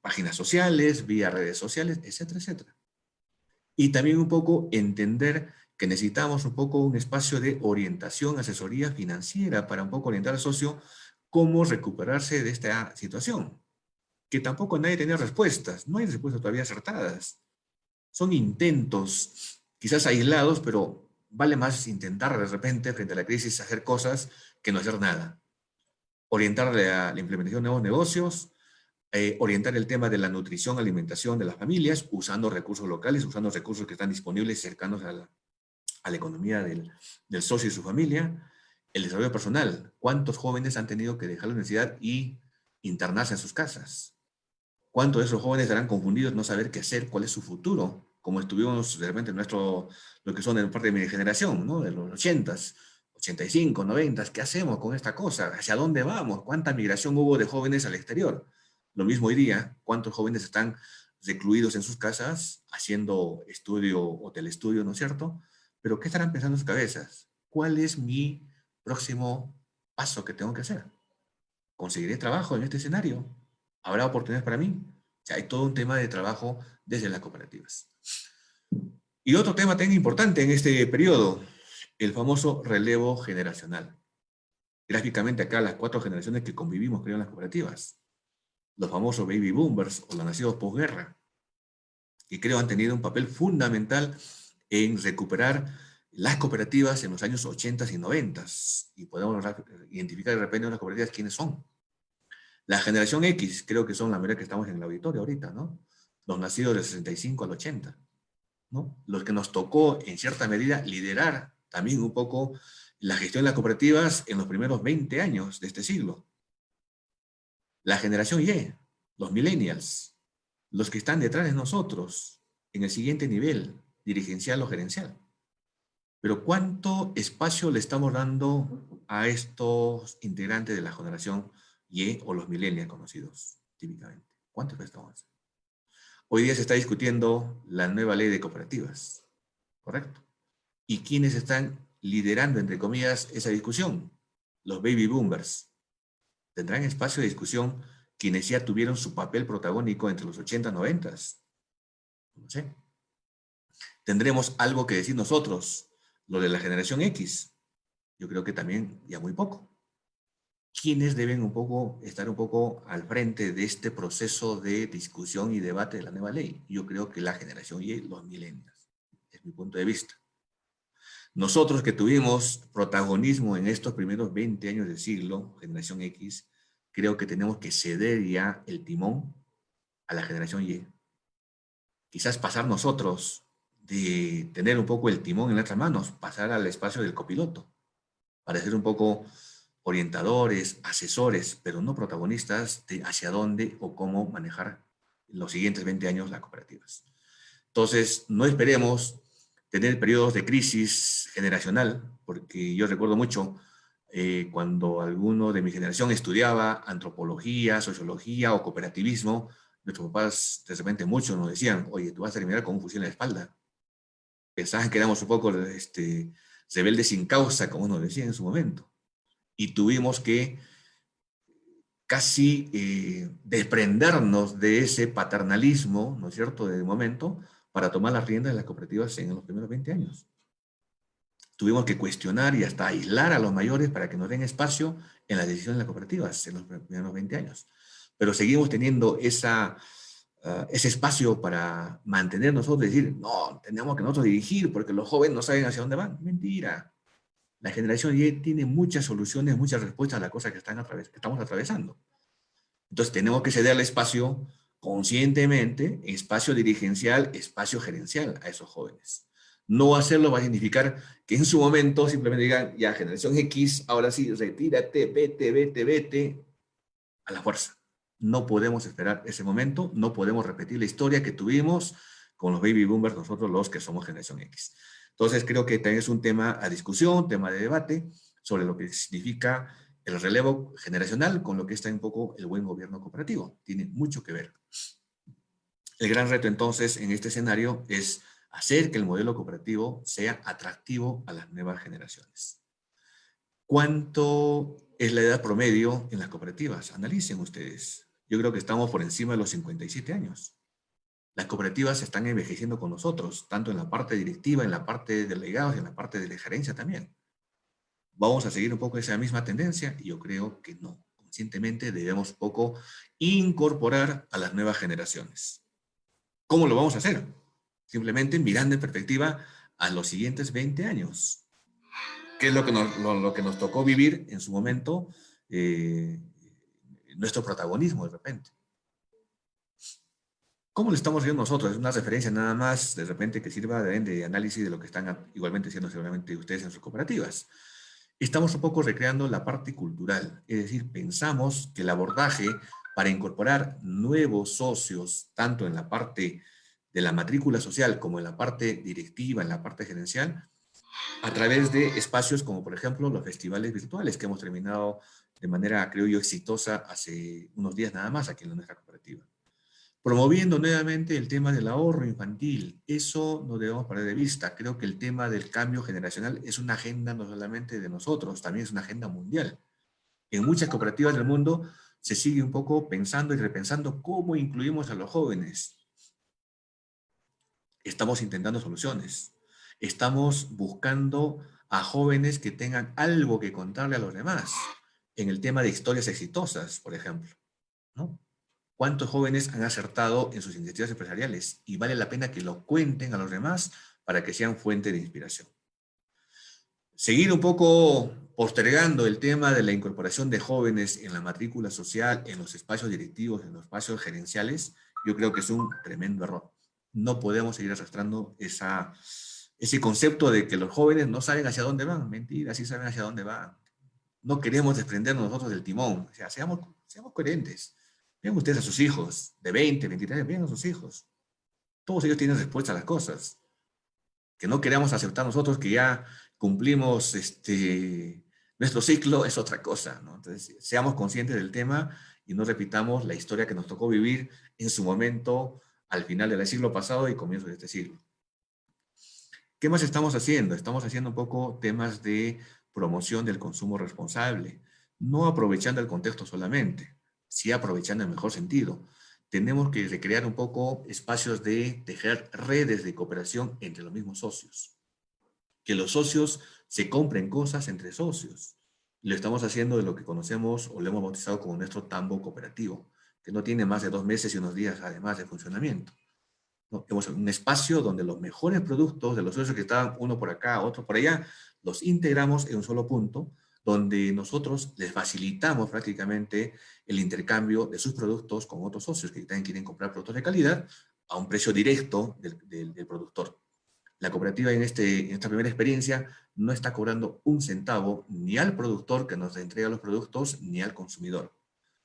páginas sociales, vía redes sociales, etcétera, etcétera. Y también un poco entender que necesitamos un poco un espacio de orientación, asesoría financiera para un poco orientar al socio cómo recuperarse de esta situación. Que tampoco nadie tenía respuestas, no hay respuestas todavía acertadas. Son intentos, quizás aislados, pero vale más intentar de repente frente a la crisis hacer cosas que no hacer nada. Orientarle a la implementación de nuevos negocios, orientar el tema de la nutrición, alimentación de las familias, usando recursos locales, usando recursos que están disponibles cercanos a la economía del socio y su familia. El desarrollo personal. ¿Cuántos jóvenes han tenido que dejar la universidad y internarse en sus casas? ¿Cuántos de esos jóvenes estarán confundidos, no saber qué hacer, cuál es su futuro? Como estuvimos de repente en lo que son en parte de mi generación, ¿no? De los 80s, 85, 90s, ¿qué hacemos con esta cosa? ¿Hacia dónde vamos? ¿Cuánta migración hubo de jóvenes al exterior? Lo mismo hoy día, ¿cuántos jóvenes están recluidos en sus casas haciendo estudio o telestudio, ¿no es cierto? Pero ¿qué estarán pensando en sus cabezas? ¿Cuál es mi próximo paso que tengo que hacer? ¿Conseguiré trabajo en este escenario? ¿Habrá oportunidades para mí? O sea, hay todo un tema de trabajo desde las cooperativas. Y otro tema tan importante en este periodo, el famoso relevo generacional. Gráficamente acá las 4 generaciones que convivimos creo en las cooperativas. Los famosos baby boomers o los nacidos posguerra, que creo han tenido un papel fundamental en recuperar las cooperativas en los años 80 y 90. Y podemos identificar de repente en las cooperativas quiénes son. La generación X, creo que son la mayoría que estamos en el auditorio ahorita, ¿no? los nacidos del 65 al 80, ¿no? Los que nos tocó, en cierta medida, liderar también un poco la gestión de las cooperativas en los primeros 20 años de este siglo. La generación Y, los millennials, los que están detrás de nosotros, en el siguiente nivel, dirigencial o gerencial. Pero ¿cuánto espacio le estamos dando a estos integrantes de la generación Y o los millennials conocidos, típicamente? ¿Cuánto le estamos dando? Hoy día se está discutiendo la nueva ley de cooperativas, ¿correcto? ¿Y quiénes están liderando, entre comillas, esa discusión? Los baby boomers. ¿Tendrán espacio de discusión quienes ya tuvieron su papel protagónico entre los 80 y 90? No sé. ¿Tendremos algo que decir nosotros, lo de la generación X? Yo creo que también ya muy poco. ¿Quiénes deben estar un poco al frente de este proceso de discusión y debate de la nueva ley? Yo creo que la generación Y, los millennials, es mi punto de vista. Nosotros que tuvimos protagonismo en estos primeros 20 años del siglo, generación X, creo que tenemos que ceder ya el timón a la generación Y. Quizás pasar nosotros de tener un poco el timón en nuestras manos, pasar al espacio del copiloto, para ser un poco orientadores, asesores, pero no protagonistas de hacia dónde o cómo manejar en los siguientes 20 años las cooperativas. Entonces, no esperemos tener periodos de crisis generacional, porque yo recuerdo mucho cuando alguno de mi generación estudiaba antropología, sociología o cooperativismo, nuestros papás, de repente muchos nos decían, oye, tú vas a terminar con un fusil en la espalda. Pensaban que éramos un poco rebeldes sin causa, como nos decían en su momento. Y tuvimos que casi desprendernos de ese paternalismo, ¿no es cierto?, de momento, para tomar las riendas de las cooperativas en los primeros 20 años. Tuvimos que cuestionar y hasta aislar a los mayores para que nos den espacio en las decisiones de las cooperativas en los primeros 20 años. Pero seguimos teniendo ese espacio para mantener nosotros, decir, no, tenemos que nosotros dirigir porque los jóvenes no saben hacia dónde van. Mentira. La generación Y tiene muchas soluciones, muchas respuestas a las cosas que estamos atravesando. Entonces tenemos que cederle espacio conscientemente, espacio dirigencial, espacio gerencial a esos jóvenes. No hacerlo va a significar que en su momento simplemente digan, ya, generación X, ahora sí, retírate, vete, a la fuerza. No podemos esperar ese momento, no podemos repetir la historia que tuvimos con los baby boomers, nosotros los que somos generación X. Entonces creo que también es un tema a discusión, tema de debate, sobre lo que significa el relevo generacional con lo que está un poco el buen gobierno cooperativo. Tiene mucho que ver. El gran reto entonces en este escenario es hacer que el modelo cooperativo sea atractivo a las nuevas generaciones. ¿Cuánto es la edad promedio en las cooperativas? Analicen ustedes. Yo creo que estamos por encima de los 57 años. Las cooperativas están envejeciendo con nosotros, tanto en la parte directiva, en la parte de delegados y en la parte de la gerencia también. ¿Vamos a seguir un poco esa misma tendencia? Yo creo que no. Conscientemente debemos poco incorporar a las nuevas generaciones. ¿Cómo lo vamos a hacer? Simplemente mirando en perspectiva a los siguientes 20 años. ¿Qué es lo que nos tocó vivir en su momento? Nuestro protagonismo de repente. ¿Cómo lo estamos viendo nosotros? Es una referencia nada más de repente que sirva de análisis de lo que están igualmente haciendo seguramente ustedes en sus cooperativas. Estamos un poco recreando la parte cultural, es decir, pensamos que el abordaje para incorporar nuevos socios, tanto en la parte de la matrícula social como en la parte directiva, en la parte gerencial, a través de espacios como, por ejemplo, los festivales virtuales que hemos terminado de manera, creo yo, exitosa hace unos días nada más aquí en nuestra cooperativa. Promoviendo nuevamente el tema del ahorro infantil. Eso no debemos perder de vista. Creo que el tema del cambio generacional es una agenda no solamente de nosotros, también es una agenda mundial. En muchas cooperativas del mundo se sigue un poco pensando y repensando cómo incluimos a los jóvenes. Estamos intentando soluciones. Estamos buscando a jóvenes que tengan algo que contarle a los demás. En el tema de historias exitosas, por ejemplo, ¿no? ¿Cuántos jóvenes han acertado en sus iniciativas empresariales? Y vale la pena que lo cuenten a los demás para que sean fuente de inspiración. Seguir un poco postergando el tema de la incorporación de jóvenes en la matrícula social, en los espacios directivos, en los espacios gerenciales, yo creo que es un tremendo error. No podemos seguir arrastrando ese concepto de que los jóvenes no saben hacia dónde van. Mentira, sí saben hacia dónde van. No queremos desprendernos nosotros del timón. O sea, seamos coherentes. Vean ustedes a sus hijos de 20, 23, vean a sus hijos. Todos ellos tienen respuesta a las cosas. Que no queramos aceptar nosotros que ya cumplimos nuestro ciclo es otra cosa, ¿no? Entonces, seamos conscientes del tema y no repitamos la historia que nos tocó vivir en su momento al final del siglo pasado y comienzo de este siglo. ¿Qué más estamos haciendo? Estamos haciendo un poco temas de promoción del consumo responsable, no aprovechando el contexto solamente, sí aprovechando el mejor sentido. Tenemos que recrear un poco espacios de tejer redes de cooperación entre los mismos socios. Que los socios se compren cosas entre socios. Lo estamos haciendo de lo que conocemos o lo hemos bautizado como nuestro tambo cooperativo, que no tiene más de 2 meses y unos días además de funcionamiento. ¿No? Hemos un espacio donde los mejores productos de los socios que estaban uno por acá, otro por allá, los integramos en un solo punto, donde nosotros les facilitamos prácticamente el intercambio de sus productos con otros socios que también quieren comprar productos de calidad a un precio directo del productor. La cooperativa en esta primera experiencia no está cobrando un centavo ni al productor que nos entrega los productos ni al consumidor.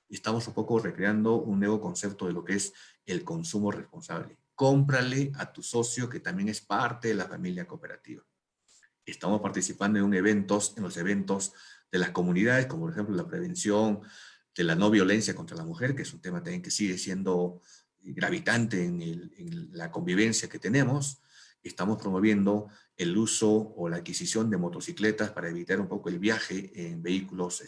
Estamos un poco recreando un nuevo concepto de lo que es el consumo responsable. Cómprale a tu socio que también es parte de la familia cooperativa. Estamos participando en los eventos de las comunidades, como por ejemplo la prevención de la no violencia contra la mujer, que es un tema también que sigue siendo gravitante en la convivencia que tenemos. Estamos promoviendo el uso o la adquisición de motocicletas para evitar un poco el viaje en vehículos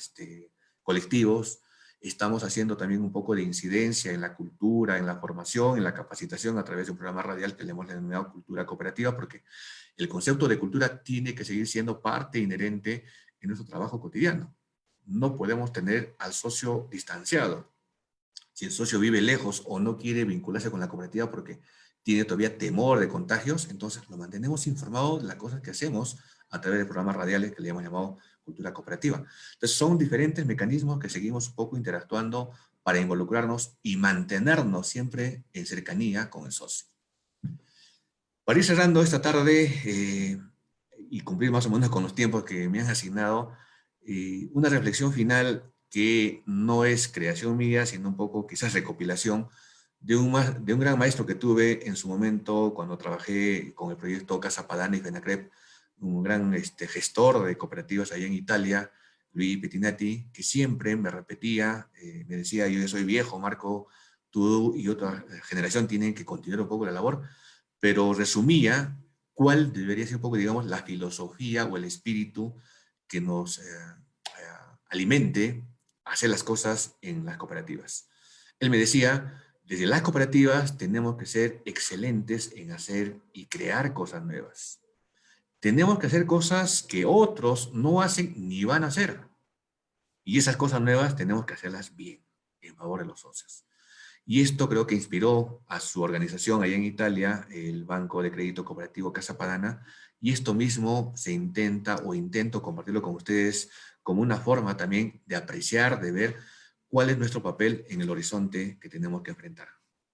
colectivos. Estamos haciendo también un poco de incidencia en la cultura, en la formación, en la capacitación a través de un programa radial que le hemos denominado Cultura Cooperativa, porque el concepto de cultura tiene que seguir siendo parte inherente en nuestro trabajo cotidiano. No podemos tener al socio distanciado. Si el socio vive lejos o no quiere vincularse con la cooperativa porque tiene todavía temor de contagios, entonces lo mantenemos informado de las cosas que hacemos a través de programas radiales que le hemos llamado Cultura Cooperativa. Entonces son diferentes mecanismos que seguimos un poco interactuando para involucrarnos y mantenernos siempre en cercanía con el socio. Para ir cerrando esta tarde y cumplir más o menos con los tiempos que me han asignado, una reflexión final que no es creación mía, sino un poco quizás recopilación de un gran maestro que tuve en su momento cuando trabajé con el proyecto Casa Padana y Fenacrep, un gran gestor de cooperativas allá en Italia, Luigi Pettinati, que siempre me repetía, me decía: yo ya soy viejo, Marco, tú y otra generación tienen que continuar un poco la labor, pero resumía cuál debería ser un poco, digamos, la filosofía o el espíritu que nos alimente a hacer las cosas en las cooperativas. Él me decía: desde las cooperativas tenemos que ser excelentes en hacer y crear cosas nuevas. Tenemos que hacer cosas que otros no hacen ni van a hacer. Y esas cosas nuevas tenemos que hacerlas bien, en favor de los socios. Y esto creo que inspiró a su organización allá en Italia, el Banco de Crédito Cooperativo Casa Padana, y esto mismo se intenta o intento compartirlo con ustedes como una forma también de apreciar, de ver cuál es nuestro papel en el horizonte que tenemos que enfrentar.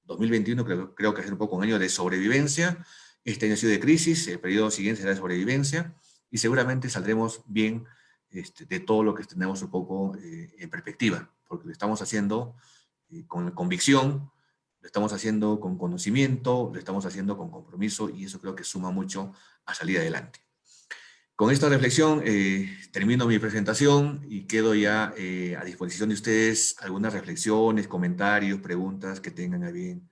2021 creo que va a ser un poco un año de sobrevivencia. Este año ha sido de crisis, el periodo siguiente será de sobrevivencia, y seguramente saldremos bien de todo lo que tenemos un poco en perspectiva, porque lo estamos haciendo con convicción, lo estamos haciendo con conocimiento, lo estamos haciendo con compromiso, y eso creo que suma mucho a salir adelante. Con esta reflexión termino mi presentación y quedo ya a disposición de ustedes algunas reflexiones, comentarios, preguntas que tengan a bien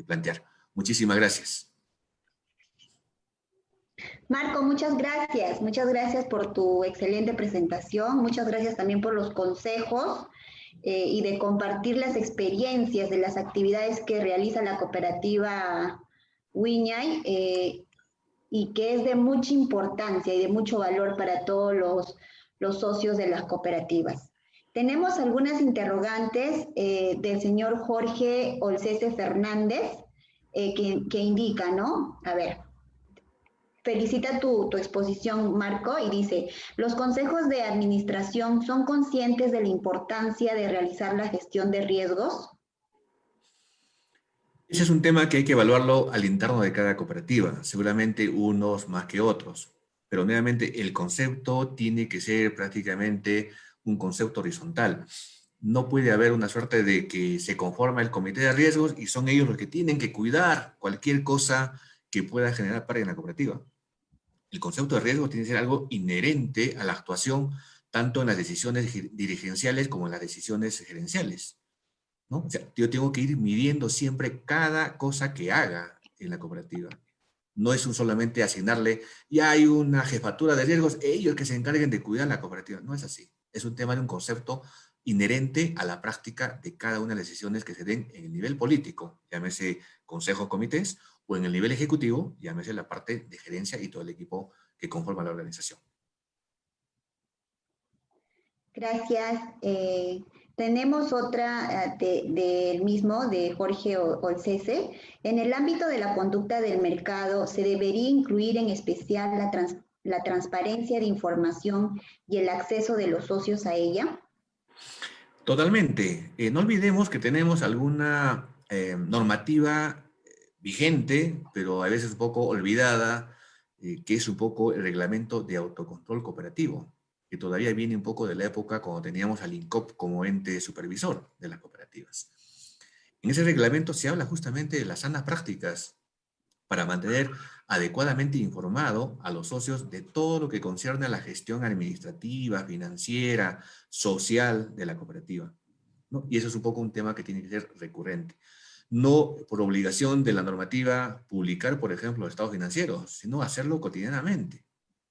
plantear. Muchísimas gracias. Marco, muchas gracias por tu excelente presentación, muchas gracias también por los consejos y de compartir las experiencias de las actividades que realiza la cooperativa Wiñay y que es de mucha importancia y de mucho valor para todos los socios de las cooperativas. Tenemos algunas interrogantes del señor Jorge Olcese Fernández que indica, ¿no? A ver. Felicita tu exposición, Marco, y dice: ¿los consejos de administración son conscientes de la importancia de realizar la gestión de riesgos? Ese es un tema que hay que evaluarlo al interno de cada cooperativa, seguramente unos más que otros, pero nuevamente el concepto tiene que ser prácticamente un concepto horizontal. No puede haber una suerte de que se conforma el comité de riesgos y son ellos los que tienen que cuidar cualquier cosa que pueda generar pérdida en la cooperativa. El concepto de riesgo tiene que ser algo inherente a la actuación, tanto en las decisiones dirigenciales como en las decisiones gerenciales, ¿no? O sea, yo tengo que ir midiendo siempre cada cosa que haga en la cooperativa. No es solamente asignarle, ya hay una jefatura de riesgos, ellos que se encarguen de cuidar la cooperativa. No es así. Es un tema de un concepto inherente a la práctica de cada una de las decisiones que se den en el nivel político, llámese consejos, comités, o en el nivel ejecutivo, llámese la parte de gerencia y todo el equipo que conforma la organización. Gracias. Tenemos otra del mismo, de Jorge Olcese. En el ámbito de la conducta del mercado, ¿se debería incluir en especial la transparencia de información y el acceso de los socios a ella? Totalmente. No olvidemos que tenemos alguna normativa vigente, pero a veces un poco olvidada, que es un poco el reglamento de autocontrol cooperativo, que todavía viene un poco de la época cuando teníamos al INCOP como ente supervisor de las cooperativas. En ese reglamento se habla justamente de las sanas prácticas para mantener adecuadamente informado a los socios de todo lo que concierne a la gestión administrativa, financiera, social de la cooperativa, ¿no? Y eso es un poco un tema que tiene que ser recurrente. No por obligación de la normativa publicar, por ejemplo, los estados financieros, sino hacerlo cotidianamente.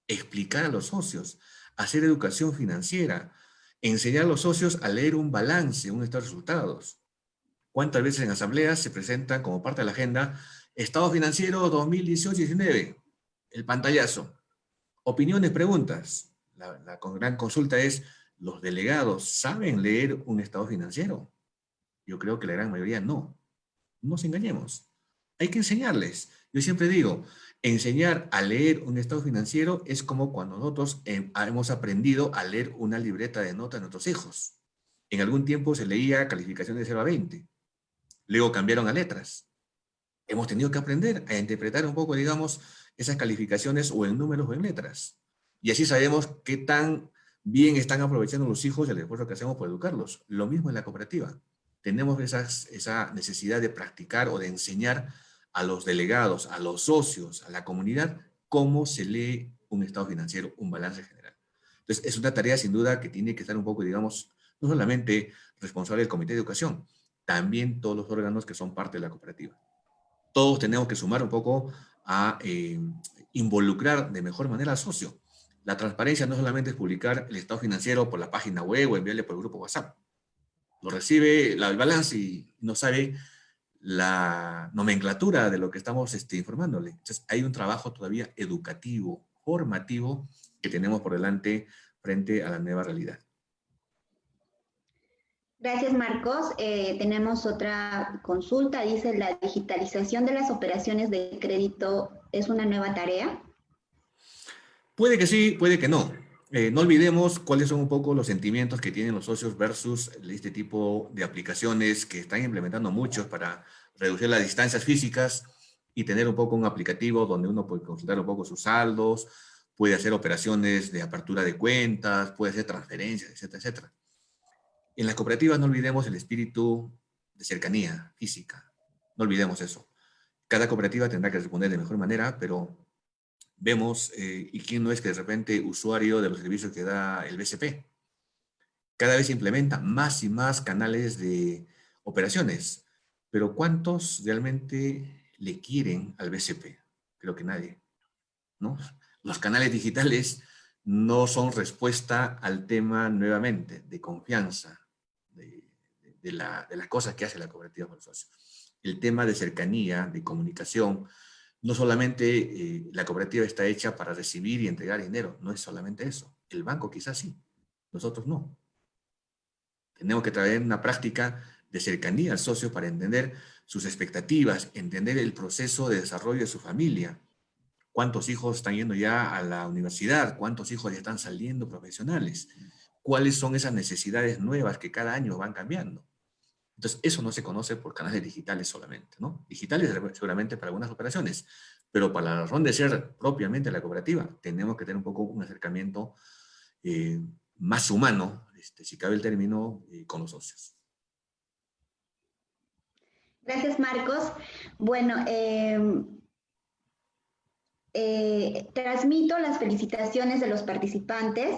Explicar a los socios, hacer educación financiera, enseñar a los socios a leer un balance, un estado de resultados. ¿Cuántas veces en asambleas se presentan como parte de la agenda estado financiero 2018-19? El pantallazo. Opiniones, preguntas. La gran consulta es, ¿los delegados saben leer un estado financiero? Yo creo que la gran mayoría no. No nos engañemos. Hay que enseñarles. Yo siempre digo, enseñar a leer un estado financiero es como cuando nosotros hemos aprendido a leer una libreta de notas de nuestros hijos. En algún tiempo se leía calificaciones de 0 a 20. Luego cambiaron a letras. Hemos tenido que aprender a interpretar un poco, digamos, esas calificaciones o en números o en letras. Y así sabemos qué tan bien están aprovechando los hijos el esfuerzo que hacemos por educarlos. Lo mismo en la cooperativa. Tenemos esa necesidad de practicar o de enseñar a los delegados, a los socios, a la comunidad, cómo se lee un estado financiero, un balance general. Entonces, es una tarea sin duda que tiene que estar un poco, digamos, no solamente responsable del comité de educación, también todos los órganos que son parte de la cooperativa. Todos tenemos que sumar un poco a involucrar de mejor manera al socio. La transparencia no solamente es publicar el estado financiero por la página web o enviarle por el grupo WhatsApp. Lo recibe el balance y no sabe la nomenclatura de lo que estamos informándole. Entonces, hay un trabajo todavía educativo, formativo, que tenemos por delante frente a la nueva realidad. Gracias, Marcos. Tenemos otra consulta. Dice, ¿la digitalización de las operaciones de crédito es una nueva tarea? Puede que sí, puede que no. No olvidemos cuáles son un poco los sentimientos que tienen los socios versus este tipo de aplicaciones que están implementando muchos para reducir las distancias físicas y tener un poco un aplicativo donde uno puede consultar un poco sus saldos, puede hacer operaciones de apertura de cuentas, puede hacer transferencias, etcétera, etcétera. En las cooperativas no olvidemos el espíritu de cercanía física. No olvidemos eso. Cada cooperativa tendrá que responder de mejor manera, pero vemos, y quién no es que de repente usuario de los servicios que da el BCP. Cada vez se implementan más y más canales de operaciones, pero ¿cuántos realmente le quieren al BCP? Creo que nadie, ¿no? Los canales digitales no son respuesta al tema, nuevamente, de confianza, de las cosas que hace la cooperativa con los socios. El tema de cercanía, de comunicación. No solamente la cooperativa está hecha para recibir y entregar dinero, no es solamente eso. El banco quizás sí, nosotros no. Tenemos que traer una práctica de cercanía al socio para entender sus expectativas, entender el proceso de desarrollo de su familia. ¿Cuántos hijos están yendo ya a la universidad? ¿Cuántos hijos ya están saliendo profesionales? ¿Cuáles son esas necesidades nuevas que cada año van cambiando? Entonces, eso no se conoce por canales digitales solamente, ¿no? Digitales seguramente para algunas operaciones, pero para la razón de ser propiamente la cooperativa, tenemos que tener un poco un acercamiento más humano, si cabe el término, con los socios. Gracias, Marcos. Bueno, transmito las felicitaciones de los participantes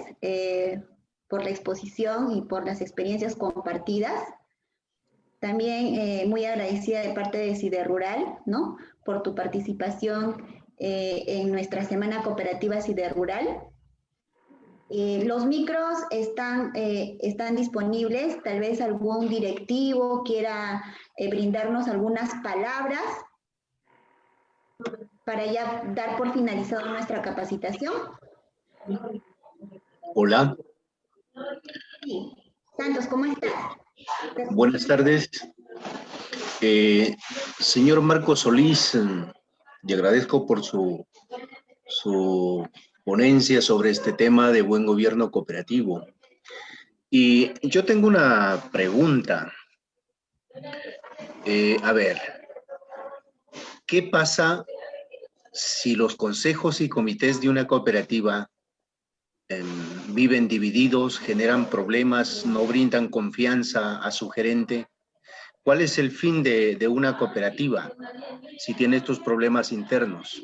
por la exposición y por las experiencias compartidas. También muy agradecida de parte de CIDE Rural, ¿no? Por tu participación en nuestra Semana Cooperativa CIDE Rural. Los micros están disponibles, tal vez algún directivo quiera brindarnos algunas palabras para ya dar por finalizado nuestra capacitación. Hola. Sí. Santos, ¿cómo estás? Buenas tardes. Señor Marcos Solís, le agradezco por su ponencia sobre este tema de buen gobierno cooperativo. Y yo tengo una pregunta. A ver, ¿qué pasa si los consejos y comités de una cooperativa viven divididos, generan problemas, no brindan confianza a su gerente? ¿Cuál es el fin de una cooperativa si tiene estos problemas internos?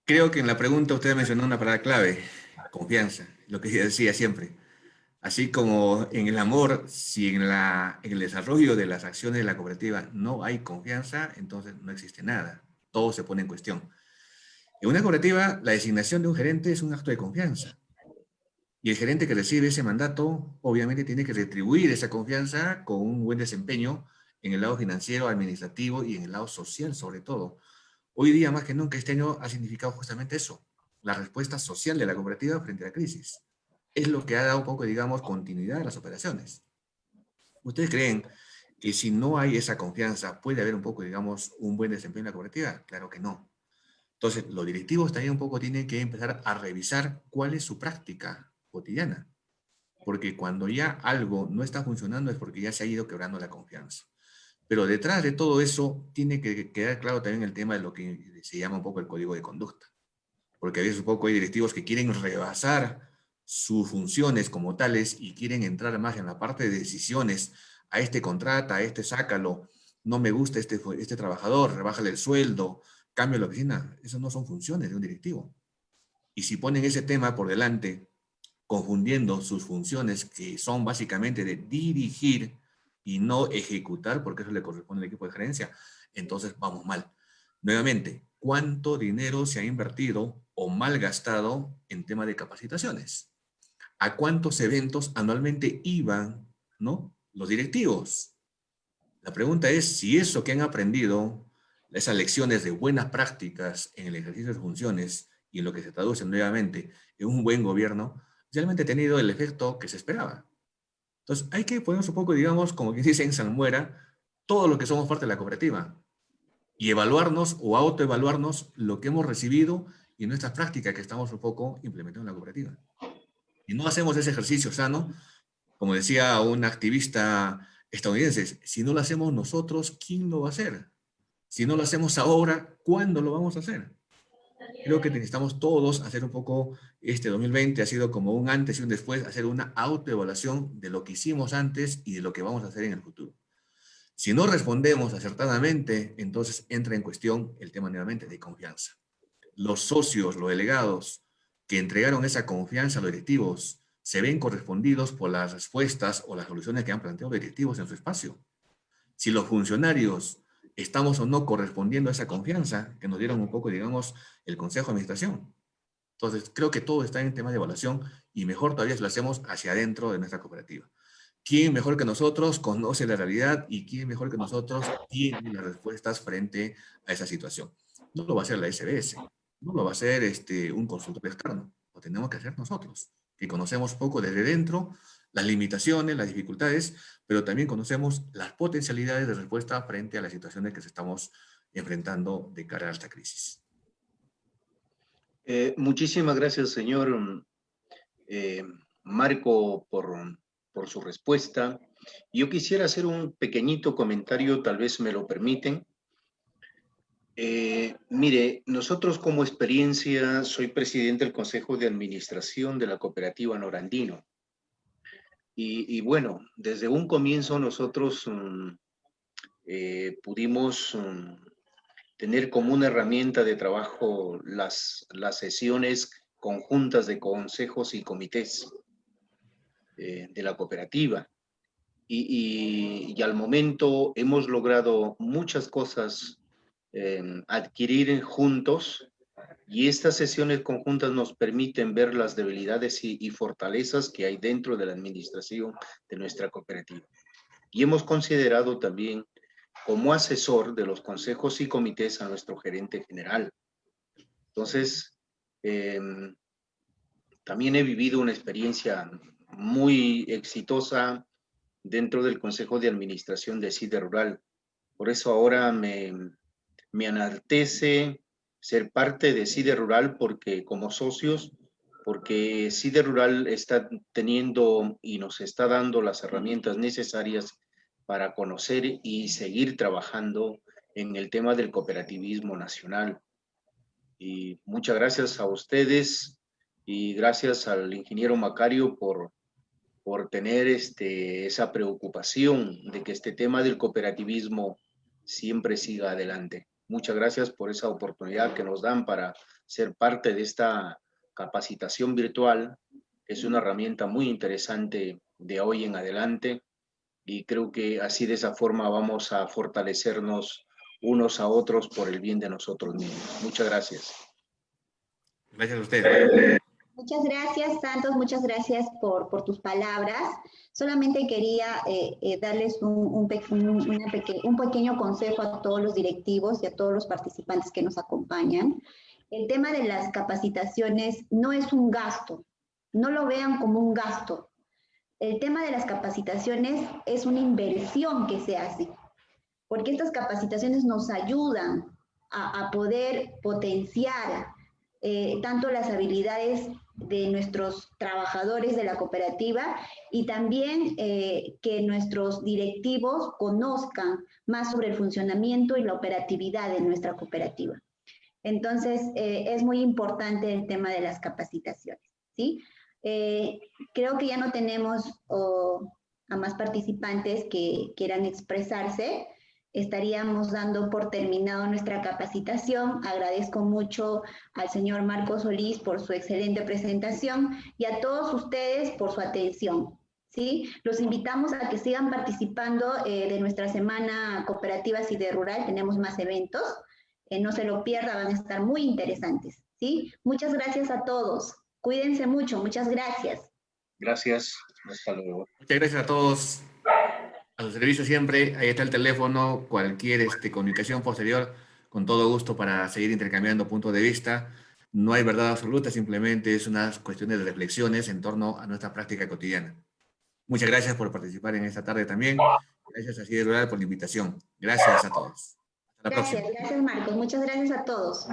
Creo que en la pregunta usted mencionó una palabra clave, confianza, lo que decía siempre. Así como en el amor, si en el desarrollo de las acciones de la cooperativa no hay confianza, entonces no existe nada. Todo se pone en cuestión. En una cooperativa, la designación de un gerente es un acto de confianza. Y el gerente que recibe ese mandato, obviamente tiene que retribuir esa confianza con un buen desempeño en el lado financiero, administrativo y en el lado social, sobre todo. Hoy día, más que nunca, este año ha significado justamente eso, la respuesta social de la cooperativa frente a la crisis. Es lo que ha dado un poco, digamos, continuidad a las operaciones. ¿Ustedes creen que si no hay esa confianza puede haber un poco, digamos, un buen desempeño en la cooperativa? Claro que no. Entonces, los directivos también un poco tienen que empezar a revisar cuál es su práctica cotidiana. Porque cuando ya algo no está funcionando es porque ya se ha ido quebrando la confianza. Pero detrás de todo eso tiene que quedar claro también el tema de lo que se llama un poco el código de conducta. Porque a veces un poco hay directivos que quieren rebasar sus funciones como tales y quieren entrar más en la parte de decisiones. A este contrata, a este sácalo, no me gusta este trabajador, rebájale el sueldo, cambio la oficina. Eso no son funciones de un directivo. Y si ponen ese tema por delante, confundiendo sus funciones, que son básicamente de dirigir y no ejecutar, porque eso le corresponde al equipo de gerencia, entonces vamos mal. Nuevamente, ¿cuánto dinero se ha invertido o malgastado en tema de capacitaciones? ¿A cuántos eventos anualmente iban, ¿no?, los directivos? La pregunta es si eso que han aprendido, esas lecciones de buenas prácticas en el ejercicio de funciones y en lo que se traduce nuevamente en un buen gobierno, realmente ha tenido el efecto que se esperaba. Entonces, hay que ponernos un poco, digamos, como quien dice en salmuera, todo lo que somos parte de la cooperativa y evaluarnos o autoevaluarnos lo que hemos recibido y nuestras prácticas que estamos un poco implementando en la cooperativa. Y no hacemos ese ejercicio sano, como decía un activista estadounidense, si no lo hacemos nosotros, ¿quién lo va a hacer? Si no lo hacemos ahora, ¿cuándo lo vamos a hacer? Creo que necesitamos todos hacer un poco, este 2020 ha sido como un antes y un después, hacer una autoevaluación de lo que hicimos antes y de lo que vamos a hacer en el futuro. Si no respondemos acertadamente, entonces entra en cuestión el tema nuevamente de confianza. Los socios, los delegados que entregaron esa confianza a los directivos, se ven correspondidos por las respuestas o las soluciones que han planteado los directivos en su espacio. Si los funcionarios estamos o no correspondiendo a esa confianza que nos dieron un poco, digamos, el Consejo de Administración. Entonces, creo que todo está en tema de evaluación y mejor todavía si lo hacemos hacia adentro de nuestra cooperativa. ¿Quién mejor que nosotros conoce la realidad y quién mejor que nosotros tiene las respuestas frente a esa situación? No lo va a hacer la SBS, no lo va a hacer un consultor externo, lo tenemos que hacer nosotros, que conocemos poco desde dentro, las limitaciones, las dificultades, pero también conocemos las potencialidades de respuesta frente a las situaciones que estamos enfrentando de cara a esta crisis. Muchísimas gracias, señor Marco, por por su respuesta. Yo quisiera hacer un pequeñito comentario, tal vez me lo permiten. Mire, nosotros como experiencia, soy presidente del Consejo de Administración de la Cooperativa Norandino. Y bueno, desde un comienzo nosotros pudimos tener como una herramienta de trabajo las sesiones conjuntas de consejos y comités de la cooperativa. Y al momento hemos logrado muchas cosas adquirir juntos, y estas sesiones conjuntas nos permiten ver las debilidades y fortalezas que hay dentro de la administración de nuestra cooperativa. Y hemos considerado también como asesor de los consejos y comités a nuestro gerente general. Entonces, también he vivido una experiencia muy exitosa dentro del Consejo de Administración de CIDE Rural. Por eso ahora me enaltece ser parte de CIDE Rural, porque como socios, porque CIDE Rural está teniendo y nos está dando las herramientas necesarias para conocer y seguir trabajando en el tema del cooperativismo nacional. Y muchas gracias a ustedes y gracias al ingeniero Macario por tener esa preocupación de que este tema del cooperativismo siempre siga adelante. Muchas gracias por esa oportunidad que nos dan para ser parte de esta capacitación virtual. Es una herramienta muy interesante de hoy en adelante, y creo que así, de esa forma, vamos a fortalecernos unos a otros por el bien de nosotros mismos. Muchas gracias. Gracias a usted. Muchas gracias, Santos, muchas gracias por tus palabras. Solamente quería darles un pequeño consejo a todos los directivos y a todos los participantes que nos acompañan. El tema de las capacitaciones no es un gasto, no lo vean como un gasto. El tema de las capacitaciones es una inversión que se hace, porque estas capacitaciones nos ayudan a poder potenciar tanto las habilidades de nuestros trabajadores de la cooperativa, y también que nuestros directivos conozcan más sobre el funcionamiento y la operatividad de nuestra cooperativa. Entonces, es muy importante el tema de las capacitaciones, ¿sí? Creo que ya no tenemos a más participantes que quieran expresarse. Estaríamos dando por terminado nuestra capacitación. Agradezco mucho al señor Marcos Solís por su excelente presentación y a todos ustedes por su atención, ¿sí? Los invitamos a que sigan participando de nuestra semana cooperativa CIDE Rural. Tenemos más eventos, no se lo pierdan, van a estar muy interesantes, ¿sí? Muchas gracias a todos. Cuídense mucho, muchas gracias. Gracias, hasta luego. Muchas gracias a todos. A su servicio siempre, ahí está el teléfono, cualquier comunicación posterior, con todo gusto para seguir intercambiando puntos de vista. No hay verdad absoluta, simplemente es unas cuestiones de reflexiones en torno a nuestra práctica cotidiana. Muchas gracias por participar en esta tarde también. Gracias a CIDE Rural por la invitación. Gracias a todos. Hasta la próxima. Gracias Marcos, muchas gracias a todos.